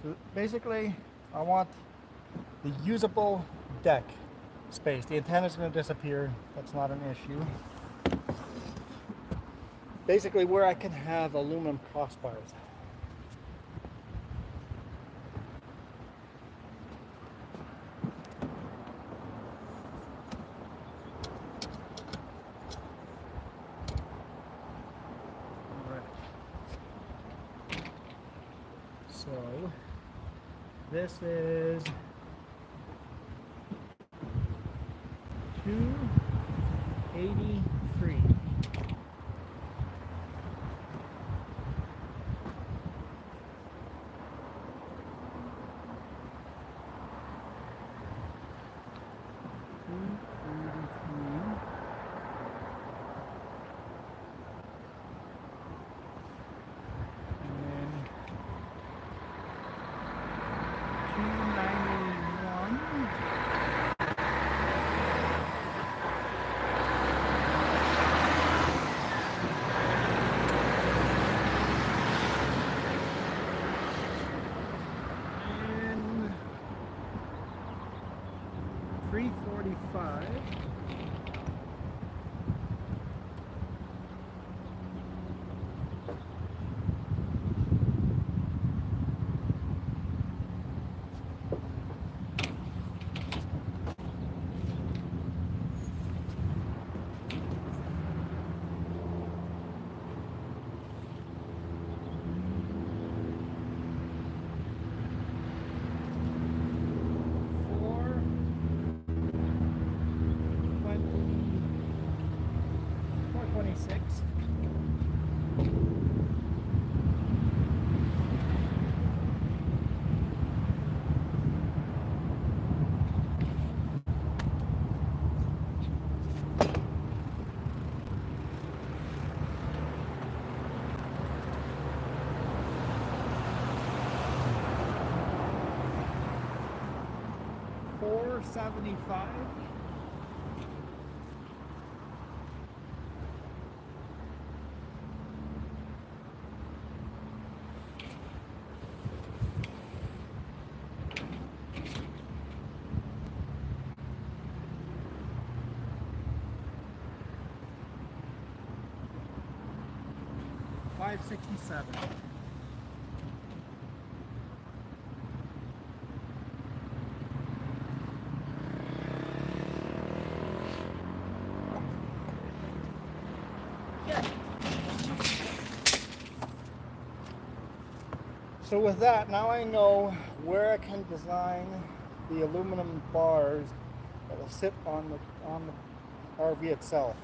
So basically, I want the usable deck space. The antenna is going to disappear. That's not an issue. Basically, where I can have aluminum crossbars. So this is 283. And 345. $475. $567. So with that, now I know where I can design the aluminum bars that will sit on the RV itself.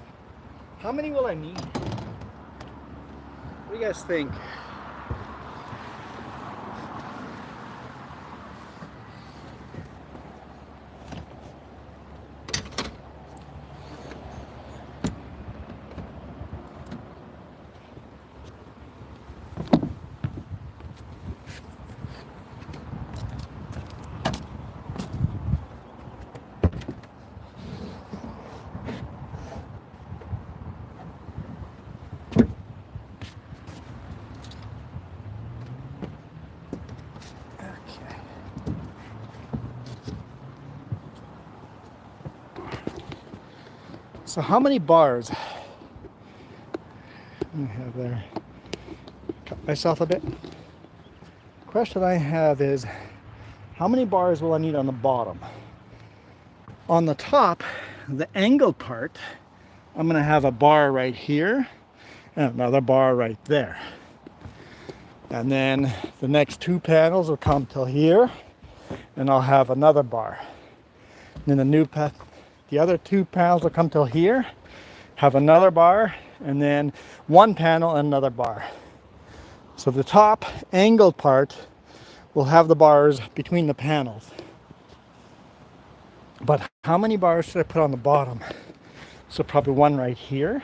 How many will I need? What do you guys think? So how many bars? Let me have there. Cut myself a bit. Question I have is, how many bars will I need on the bottom? On the top, the angled part, I'm gonna have a bar right here and another bar right there. And then the next two panels will come till here, and I'll have another bar. And then the other two panels will come till here, have another bar, and then one panel and another bar. So the top angled part will have the bars between the panels. But how many bars should I put on the bottom? So probably one right here.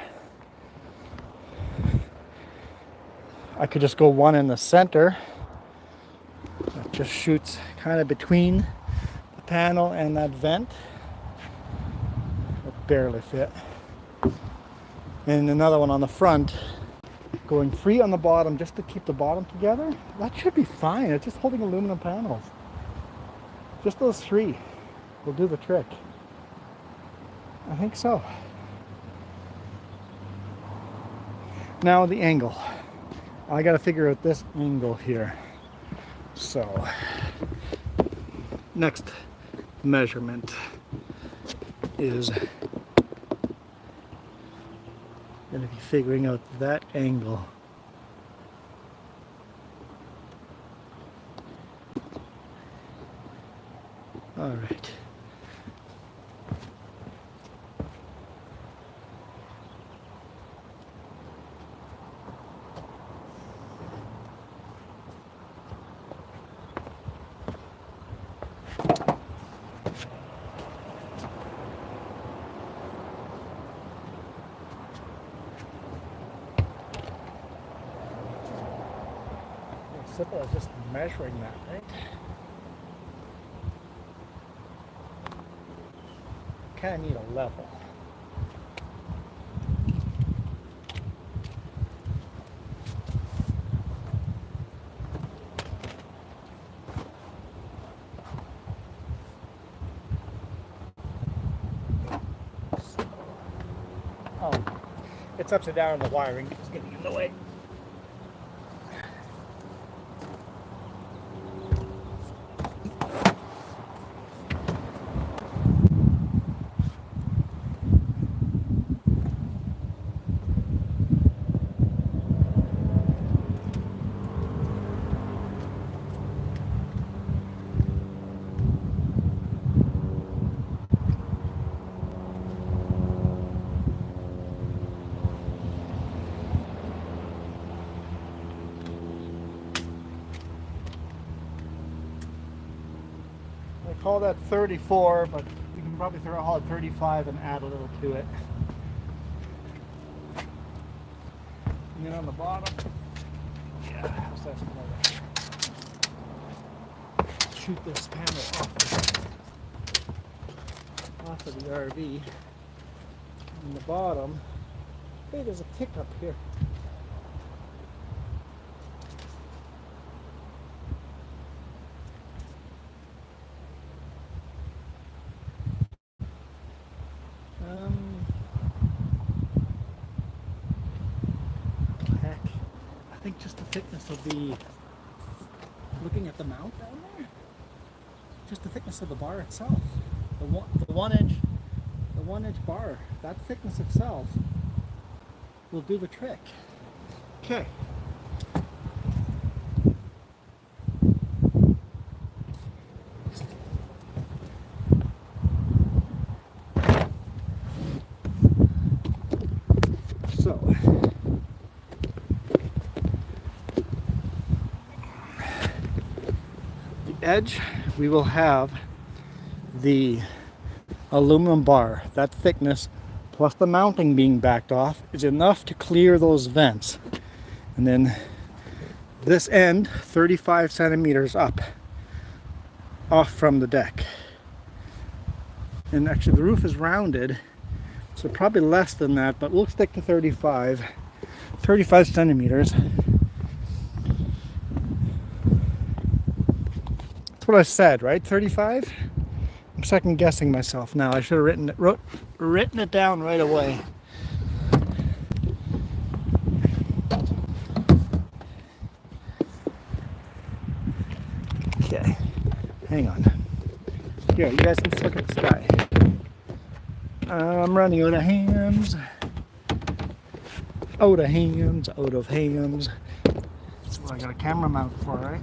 I could just go one in the center. That just shoots kind of between the panel and that vent. It barely fit. And another one on the front, going free on the bottom just to keep the bottom together. That should be fine. It's just holding aluminum panels. Just those three will do the trick. I think so. Now the angle. I gotta figure out this angle here. So, next measurement is gonna be figuring out that angle. All right. Simple as just measuring that, right? Kind of need a level. Oh, it's upside down in the wiring. It's getting in the way. I call that 34, but you can probably throw a 35 and add a little to it. And then on the bottom, yeah, so that's gonna shoot this panel off of the RV. And the bottom, hey, there's a tick up here. Heck, I think just the thickness will be, looking at the mount down there, just the thickness of the bar itself. The one inch bar, that thickness itself will do the trick. Okay. edge, we will have the aluminum bar. That thickness plus the mounting being backed off is enough to clear those vents. And then this end 35 centimeters up off from the deck. And actually the roof is rounded, so probably less than that, but we'll stick to 35 centimeters. That's what I said, right? 35? I'm second guessing myself now. I should have written it down right away. Okay, hang on. Here, you guys can just look at the sky. I'm running out of hands. Out of hands, out of hands. That's what I got a camera mount for, right?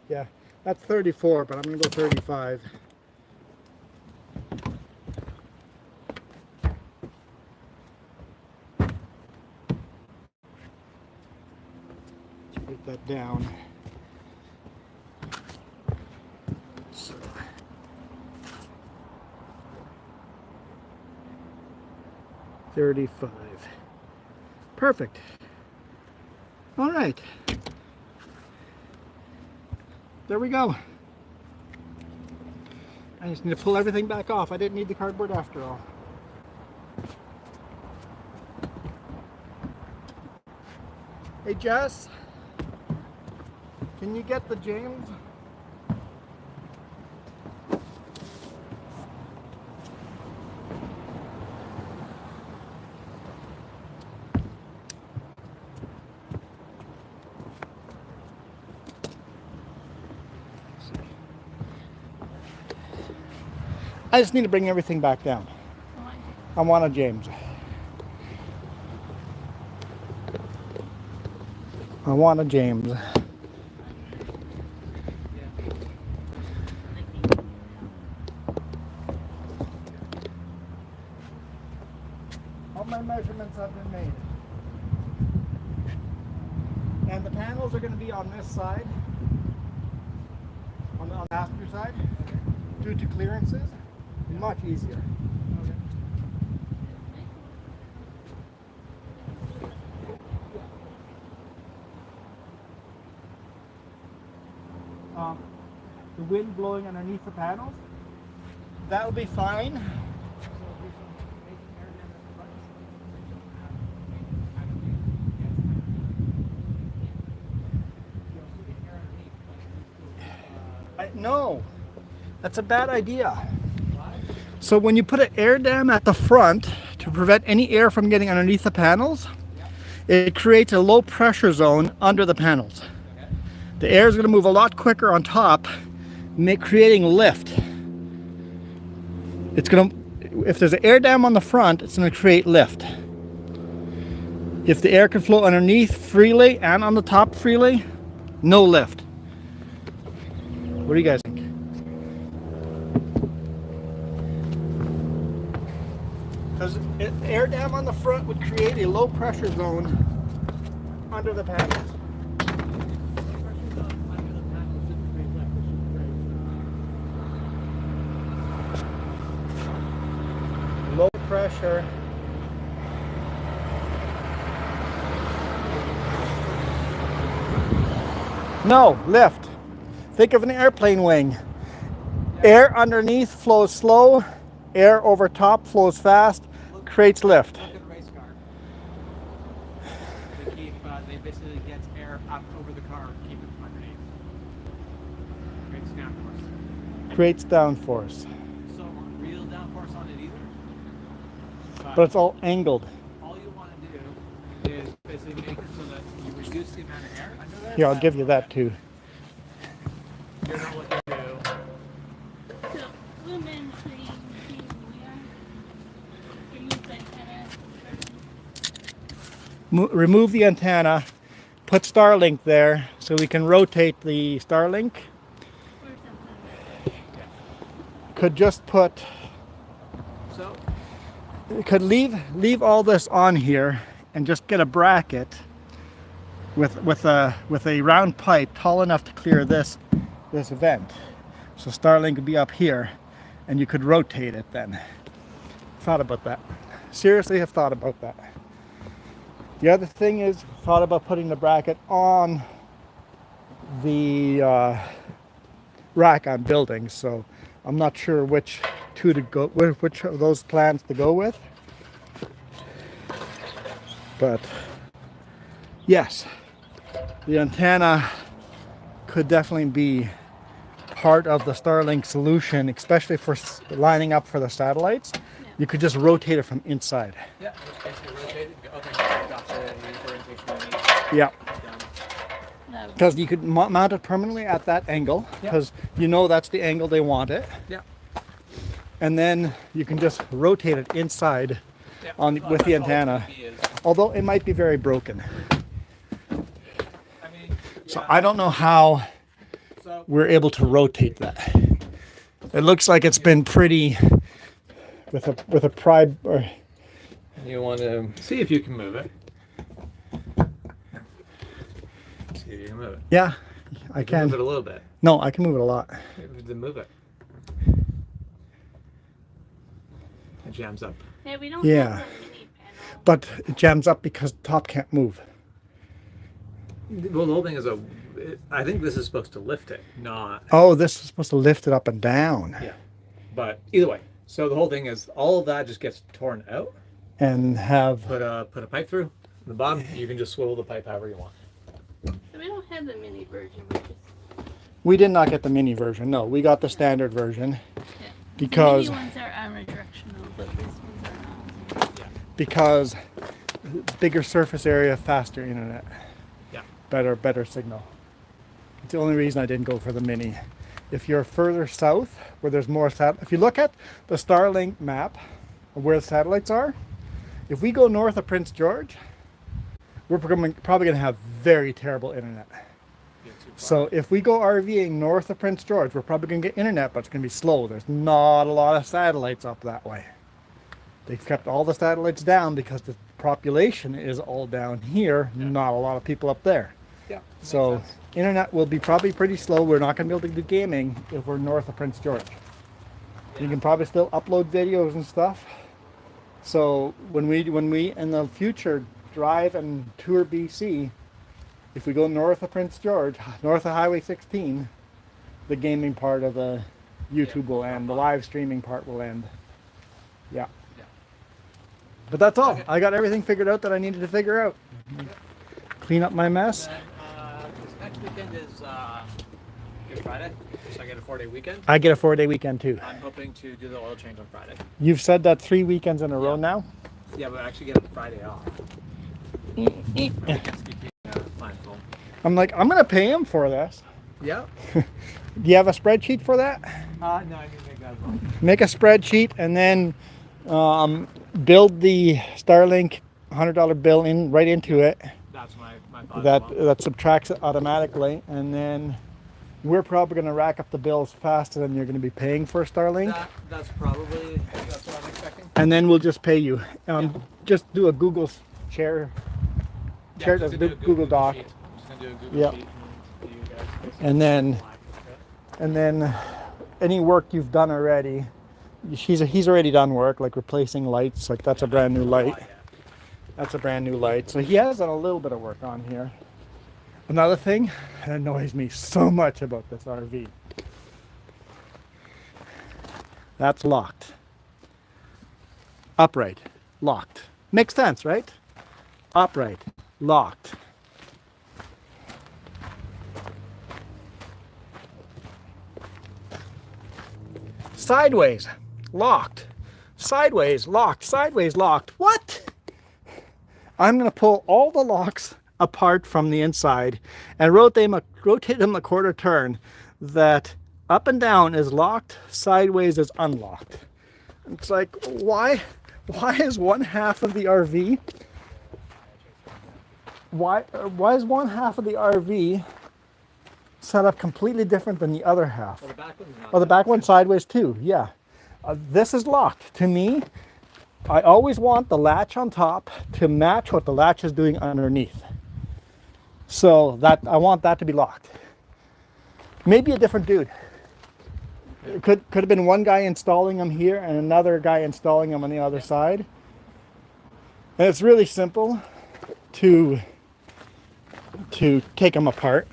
Yeah, that's 34, but I'm going to go 35. Let's put that down. So. $35. Perfect. All right. There we go. I just need to pull everything back off. I didn't need the cardboard after all. Hey Jess, can you get the James? I just need to bring everything back down. I want a James. I want a James. All my measurements have been made. And the panels are going to be on this side, on the passenger side, due to clearances. Much easier. The wind blowing underneath the panels, that will be fine. No, that's a bad idea. So when you put an air dam at the front to prevent any air from getting underneath the panels, it creates a low pressure zone under the panels. The air is going to move a lot quicker on top, creating lift. It's going to, if there's an air dam on the front, it's going to create lift. If the air can flow underneath freely and on the top freely, no lift. What do you guys think? Because an air dam on the front would create a low pressure zone under the panels. Low pressure. No, lift. Think of an airplane wing. Air underneath flows slow, air over top flows fast, creates lift. Look at a race car. They basically get air up over the car and keep it from underneath. Creates downforce. Creates downforce. So real downforce on it either. But it's all angled. All you want to do is basically make it so that you reduce the amount of air under there. Here, I'll give you that too. You're not looking to. So, women saying, yeah. Can you remove the antenna, put Starlink there so we can rotate the Starlink. Where's that? Could just put, So could leave all this on here and just get a bracket with a round pipe tall enough to clear this vent. So Starlink would be up here and you could rotate it then. Thought about that. Seriously have thought about that. The other thing is, thought about putting the bracket on the rack I'm building, so I'm not sure which of those plans to go with. But yes, the antenna could definitely be part of the Starlink solution, especially for lining up for the satellites. You could just rotate it from inside. yeah, just basically rotate it. Okay, got the orientation we need. Yeah, No. because you could mount it permanently at that angle, because you know that's the angle they want it. Yeah. And then you can just rotate it inside Yeah. with the That's all antenna, it is. although it might be very broken. I mean, So yeah, I don't know how so we're able to rotate that. It looks like it's been pretty with a pride. Or you want to see if you can move it. See if you can move it. yeah, I You can move it can. a little bit. No, I can move it a lot. Then move it. It jams up. Yeah, we don't Yeah. have the mini panel. But it jams up because the top can't move. Well, the whole thing is I think this is supposed to lift it, not. Oh, this is supposed to lift it up and down Yeah. But either way, so the whole thing is all of that just gets torn out. and have. Put a pipe through. The bottom, you can just swivel the pipe however you want. So we don't have the mini version. We just We did not get the mini version. No, we got the standard version because the mini ones are omnidirectional, but these ones are not. because bigger surface area, faster internet. Yeah. Better signal. It's the only reason I didn't go for the mini. If you're further south, where there's more if you look at the Starlink map of where the satellites are, if we go north of Prince George, we're probably going to have very terrible internet. So if we go RVing north of Prince George, we're probably going to get internet, but it's going to be slow. There's not a lot of satellites up that way. They've kept all the satellites down because the population is all down here, not a lot of people up there. Yeah. So internet will be probably pretty slow. We're not going to be able to do gaming if we're north of Prince George. You can probably still upload videos and stuff. So when we in the future drive and tour BC, if we go north of Prince George, north of Highway 16, the gaming part of the YouTube will end. The live streaming part will end. Yeah. Yeah. But that's all. Okay. I got everything figured out that I needed to figure out. Clean up my mess. Then, this next weekend is Good Friday, so I get a 4-day weekend. I get a 4-day weekend too. I'm hoping to do the oil change on Friday. You've said that 3 weekends in a row Yeah. now? Yeah, but I actually get a Friday off. Mindful. I'm like, I'm gonna pay him for this. Yeah. Do you have a spreadsheet for that? No, I didn't make that as well. Make a spreadsheet and then build the Starlink $100 bill right into it. That's my thought. That as well. that subtracts it automatically, and then we're probably going to rack up the bills faster than you're going to be paying for Starlink. That's probably that's what I'm expecting. And then we'll just pay you. Just do a Google share. Share just the gonna do a Google Doc. sheet. I'm just gonna do a Google Yep. sheet and you guys basically And then black it. and then any work you've done already. He's already done work like replacing lights. Like that's a brand new light. Oh, yeah. That's a brand new light. So he has done a little bit of work on here. Another thing that annoys me so much about this RV. That's locked. Upright, locked. Makes sense, right? Upright, locked. Sideways, locked. Sideways, locked. Sideways, locked. What? I'm going to pull all the locks apart from the inside and rotate them a quarter turn. That up and down is locked, sideways is unlocked. It's like, why is one half of the RV why is one half of the RV set up completely different than the other half? Well, the back one's not. Oh, the back one's sideways too. Yeah. This is locked. To me, I always want the latch on top to match what the latch is doing underneath. So that I want that to be locked. Maybe a different dude. It could have been one guy installing them here and another guy installing them on the other side. And it's really simple to take them apart.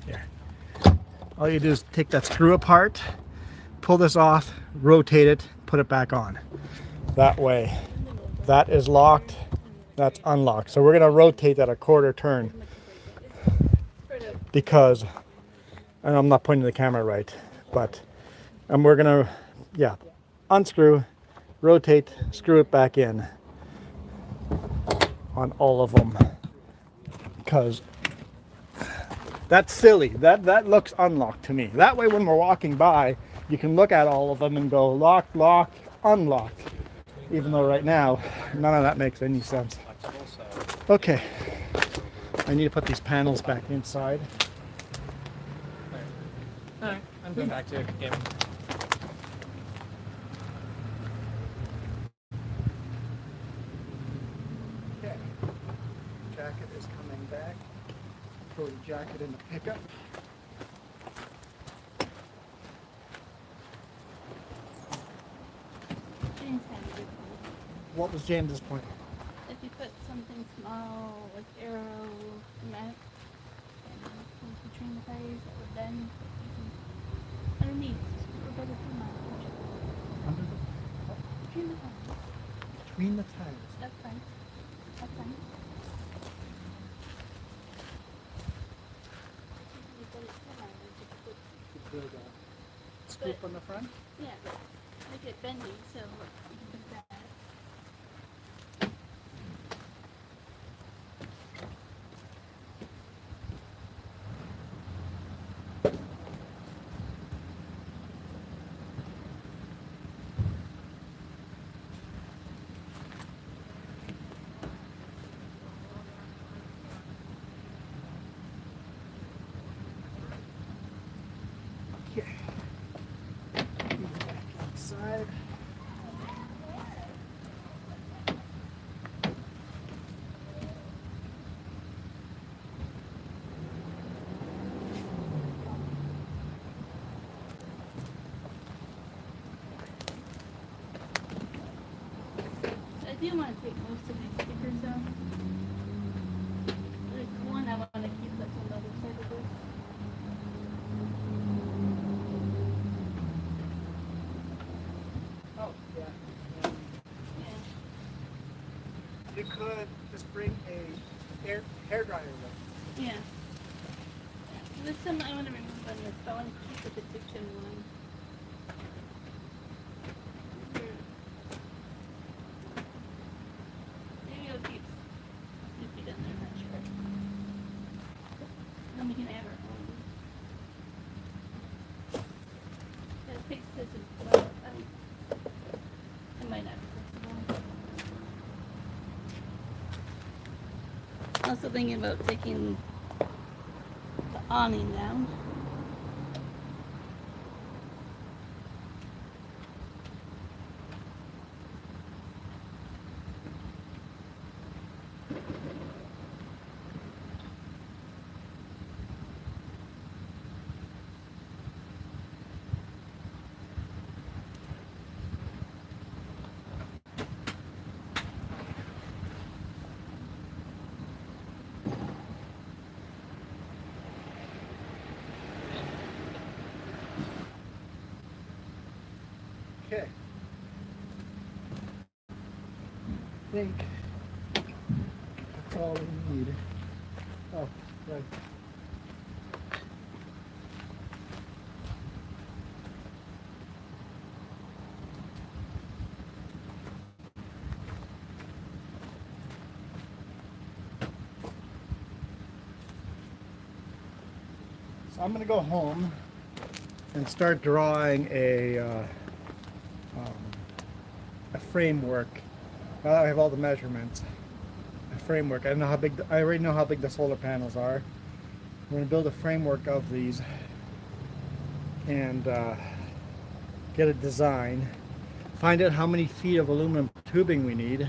Here. All you do is take that screw apart, pull this off, rotate it, put it back on. That way, that is locked, that's unlocked. So we're gonna rotate that a quarter turn because, and I'm not pointing the camera right, but, and we're gonna, yeah, unscrew, rotate, screw it back in on all of them, because that's silly. That looks unlocked to me. That way when we're walking by, you can look at all of them and go locked, locked, unlocked. Even though right now, none of that makes any sense. Okay, I need to put these panels back inside. Alright, I'm going back to gaming. Okay, jacket is coming back. Throw the jacket in the pickup. James had a good point. What was James's point? If you put something small, like arrow mat, and between the tires, that would then underneath, just a better for mileage. Under the, Between the tires. between the tires. That's fine. That's fine. You put it for mileage, you put- Build a scoop on the front. Yeah, but make it bendy, so you can put that. Okay. Back outside. I do want to take most of these stickers out. Like one I want to keep that's on the other side of this. Oh, yeah. Yeah. You could just bring a hair dryer with. Yeah. There's some I want to remove on this, but I want to keep the Penticton one. Maybe I'll keep Snoopy down there, I'm not sure. Then we can add our own. Yeah, the face isn't, well, it might not be flexible. Also thinking about taking the awning down. Okay. I think that's all we need. Oh, right. So I'm going to go home and start drawing a framework Now that I have all the measurements, the framework. I know how big. I already know how big the solar panels are. I'm going to build a framework of these and get a design. Find out how many feet of aluminum tubing we need,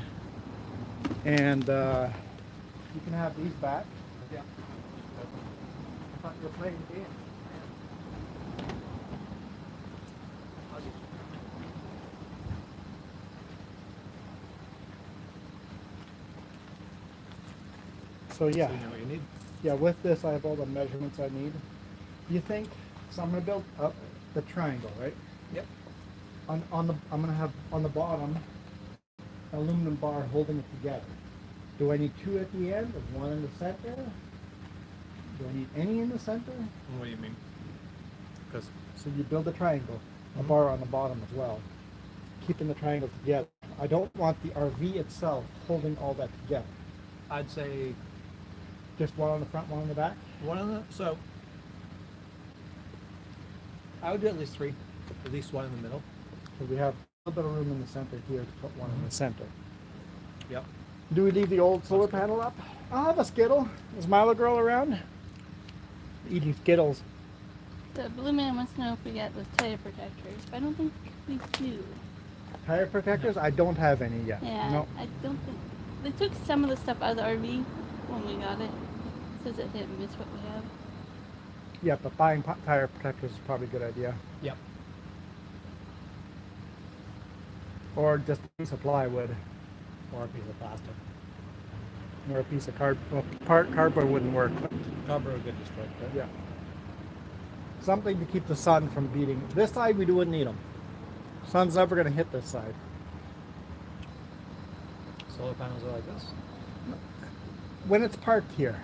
and you can have these back. Yeah. I thought you were playing games. So yeah, So you know what you need. yeah. With this, I have all the measurements I need. You think? So I'm gonna build up the triangle, right? Yep. On the I'm gonna have on the bottom an aluminum bar holding it together. Do I need two at the end? Or one in the center? Do I need any in the center? What do you mean? Because So you build a triangle, a Mhm. bar on the bottom as well, keeping the triangle together. I don't want the RV itself holding all that together. I'd say Just one on the front, one on the back. one of the so I would do at least three, at least one in the middle. So we have a little bit of room in the center here to put one in the center. Yep. Do we leave the old solar panel up? I'll have a Skittle. Is Milo Girl around? Eating Skittles. The blue man wants to know if we got those tire protectors, but I don't think we do. Tire protectors? I don't have any yet. Yeah, No. I don't think they took some of the stuff out of the RV when we got it. Says it hit and miss what we have. Yeah, but buying tire protectors is probably a good idea. Yep. Or just a piece of plywood. Or a piece of plastic. Or a piece of cardboard wouldn't work. But Cardboard would get destroyed. But yeah. Something to keep the sun from beating. This side we wouldn't need them. Sun's never going to hit this side. solar panels are like this. When it's parked here.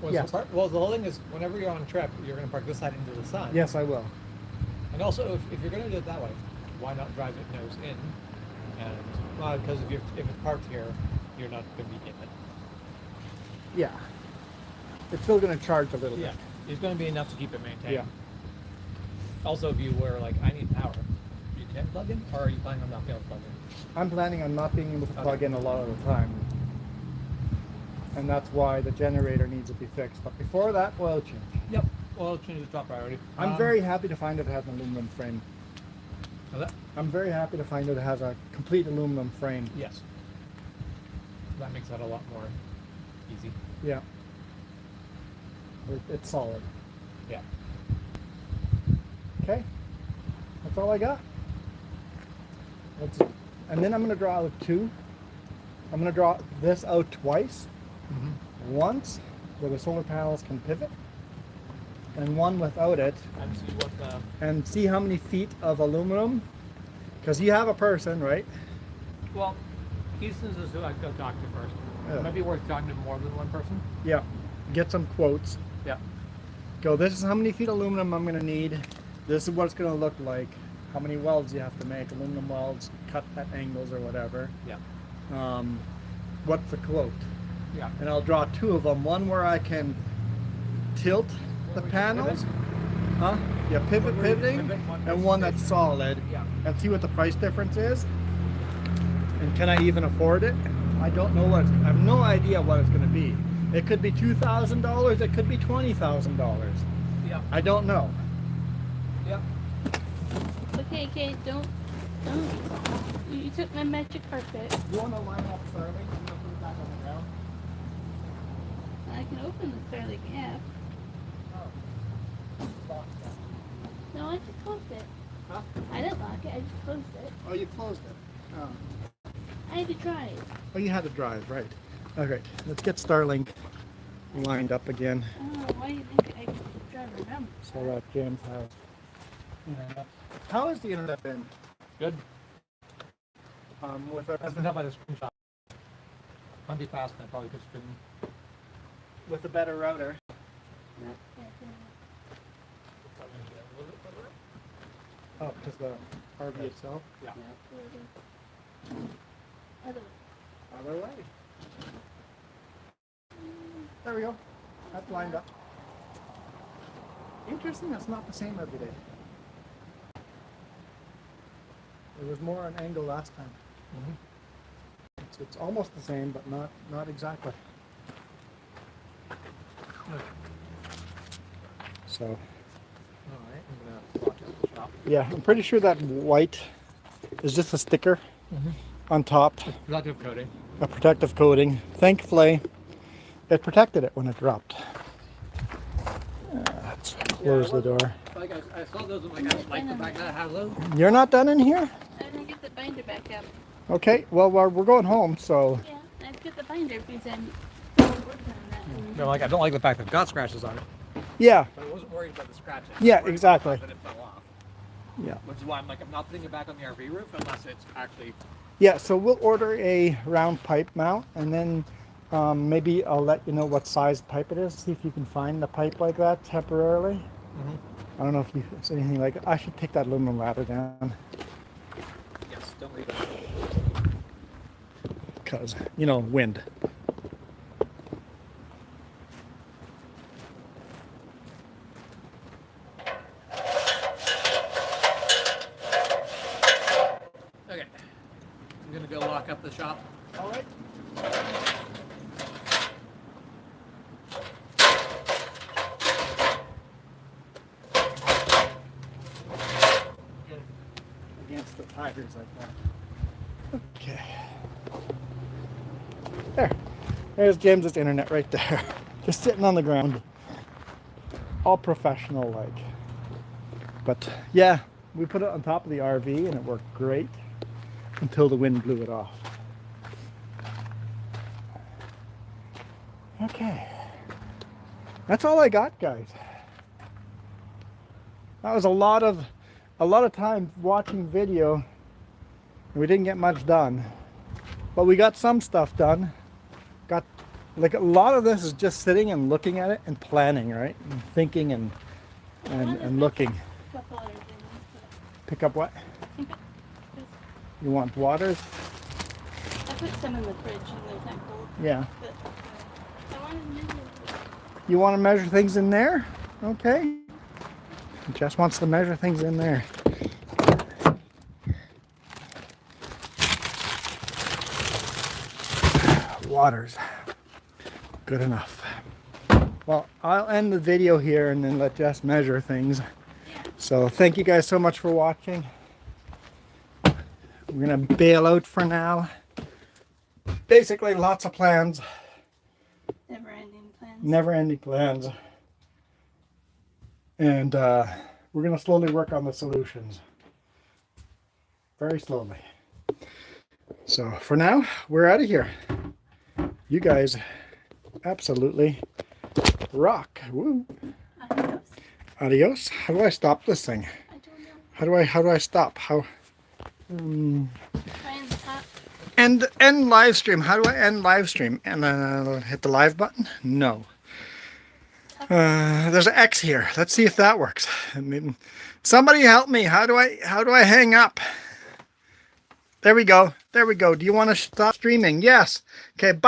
Well, Yes. well, the whole thing is whenever you're on a trip, you're going to park this side into the sun. Yes, I will. And also, if you're going to do it that way, why not drive it nose in? And because if it's parked here, you're not going to be getting it. Yeah. It's still going to charge a little Yeah, bit. it's going to be enough to keep it maintained. Yeah. Also, if you were like, I need power, you can plug in, or are you planning on not being able to plug in? I'm planning on not being able to Okay. plug in a lot of the time. And that's why the generator needs to be fixed. But before that, oil change. Yep. Well, change the top priority. I'm very happy to find it has an aluminum frame. That? I'm very happy to find it has a complete aluminum frame. Yes. That makes that a lot more easy. Yeah. It's solid. Yeah. Okay. That's all I got. And then I'm going to draw out two. I'm going to draw this out twice. Mm-hmm. Once where the solar panels can pivot, and one without it, And see what the and see how many feet of aluminum. Because you have a person, right? well, Houston's is who I'd go talk to first. Yeah. It might be worth talking to more than one person. Yeah. Get some quotes. Yeah. Go, this is how many feet aluminum I'm going to need. This is what it's going to look like. How many welds you have to make, aluminum welds, cut at angles or whatever. Yeah. What's the quote? Yeah. And I'll draw two of them. One where I can tilt the panels. Huh? Yeah, pivoting, and one that's solid. Yeah. And see what the price difference is. And can I even afford it? I don't know what. I have no idea what it's going to be. It could be $2,000. It could be $20,000. Yeah. I don't know. Yeah. Okay, don't. You took my magic carpet. You want to line up Starling? You want to put it back on the ground? I can open the Starlink app. No, I just closed it. Huh? I didn't lock it. I just closed it. Oh, you closed it. Oh. I had to try it. Oh, you had to drive, right. Okay, let's get Starlink lined up again. Oh, why do you think I could drive around? So that James has internet. How has the internet been? Good. With our, That's been helped by the screenshot. Might be fast, and I probably could screen. with a better router. Oh, because the RV itself. Yeah. Other way. There we go. That's lined up. Interesting. That's not the same every day. There was more an angle last time. Mm-hmm. It's almost the same, but not exactly. So All right, I'm gonna walk out the shop. yeah, I'm pretty sure that white is just a sticker on top, Protective coating. a protective coating. Thankfully, it protected it when it dropped. Let's close the door. Like I saw those when I got like the back that had those. You're not done in here? I didn't get the binder back up. Okay, well, we're going home, so Yeah, I put the binder because I'm still working on that. And No, like I don't like the fact that it's got scratches on it. yeah, But I wasn't worried about the scratches. Yeah, I was worried exactly. about the fact that it fell off. yeah. Which is why I'm like I'm not putting it back on the RV roof unless it's actually. Yeah, so we'll order a round pipe mount, and then maybe I'll let you know what size pipe it is. See if you can find the pipe like that temporarily. I don't know if you see anything like it. I should take that aluminum ladder down Yes, don't leave it. because, you know, wind. Okay. I'm gonna go lock up the shop. All right. Against the tires like that. Okay. There. There's James's internet right there. Just sitting on the ground. All professional like. But yeah, we put it on top of the RV and it worked great until the wind blew it off. Okay. That's all I got, guys. That was a lot of time watching video. We didn't get much done, but we got some stuff done. Got like a lot of this is just sitting and looking at it and planning, right? And thinking and looking. a couple other things, Pick up what? but You want waters? I put some in the fridge and they're not cold. Yeah. But I wanted to measure. You want to measure things in there? Okay. Jess wants to measure things in there. Waters. Good enough. Well, I'll end the video here and then let Jess measure things. So thank you guys so much for watching. We're gonna bail out for now. Basically, lots of plans. Never-ending plans. Never-ending plans. And we're going to slowly work on the solutions. Very slowly. So for now, we're out of here. You guys absolutely rock. Woo. Adios. Adios. How do I stop this thing? I don't know. How do I stop? How? Try and top. End live stream. How do I end live stream? And hit the live button? No. There's an X here. Let's see if that works. I mean, somebody help me. How do I hang up? There we go. There we go. Do you want to stop streaming? Yes. Okay. Bye.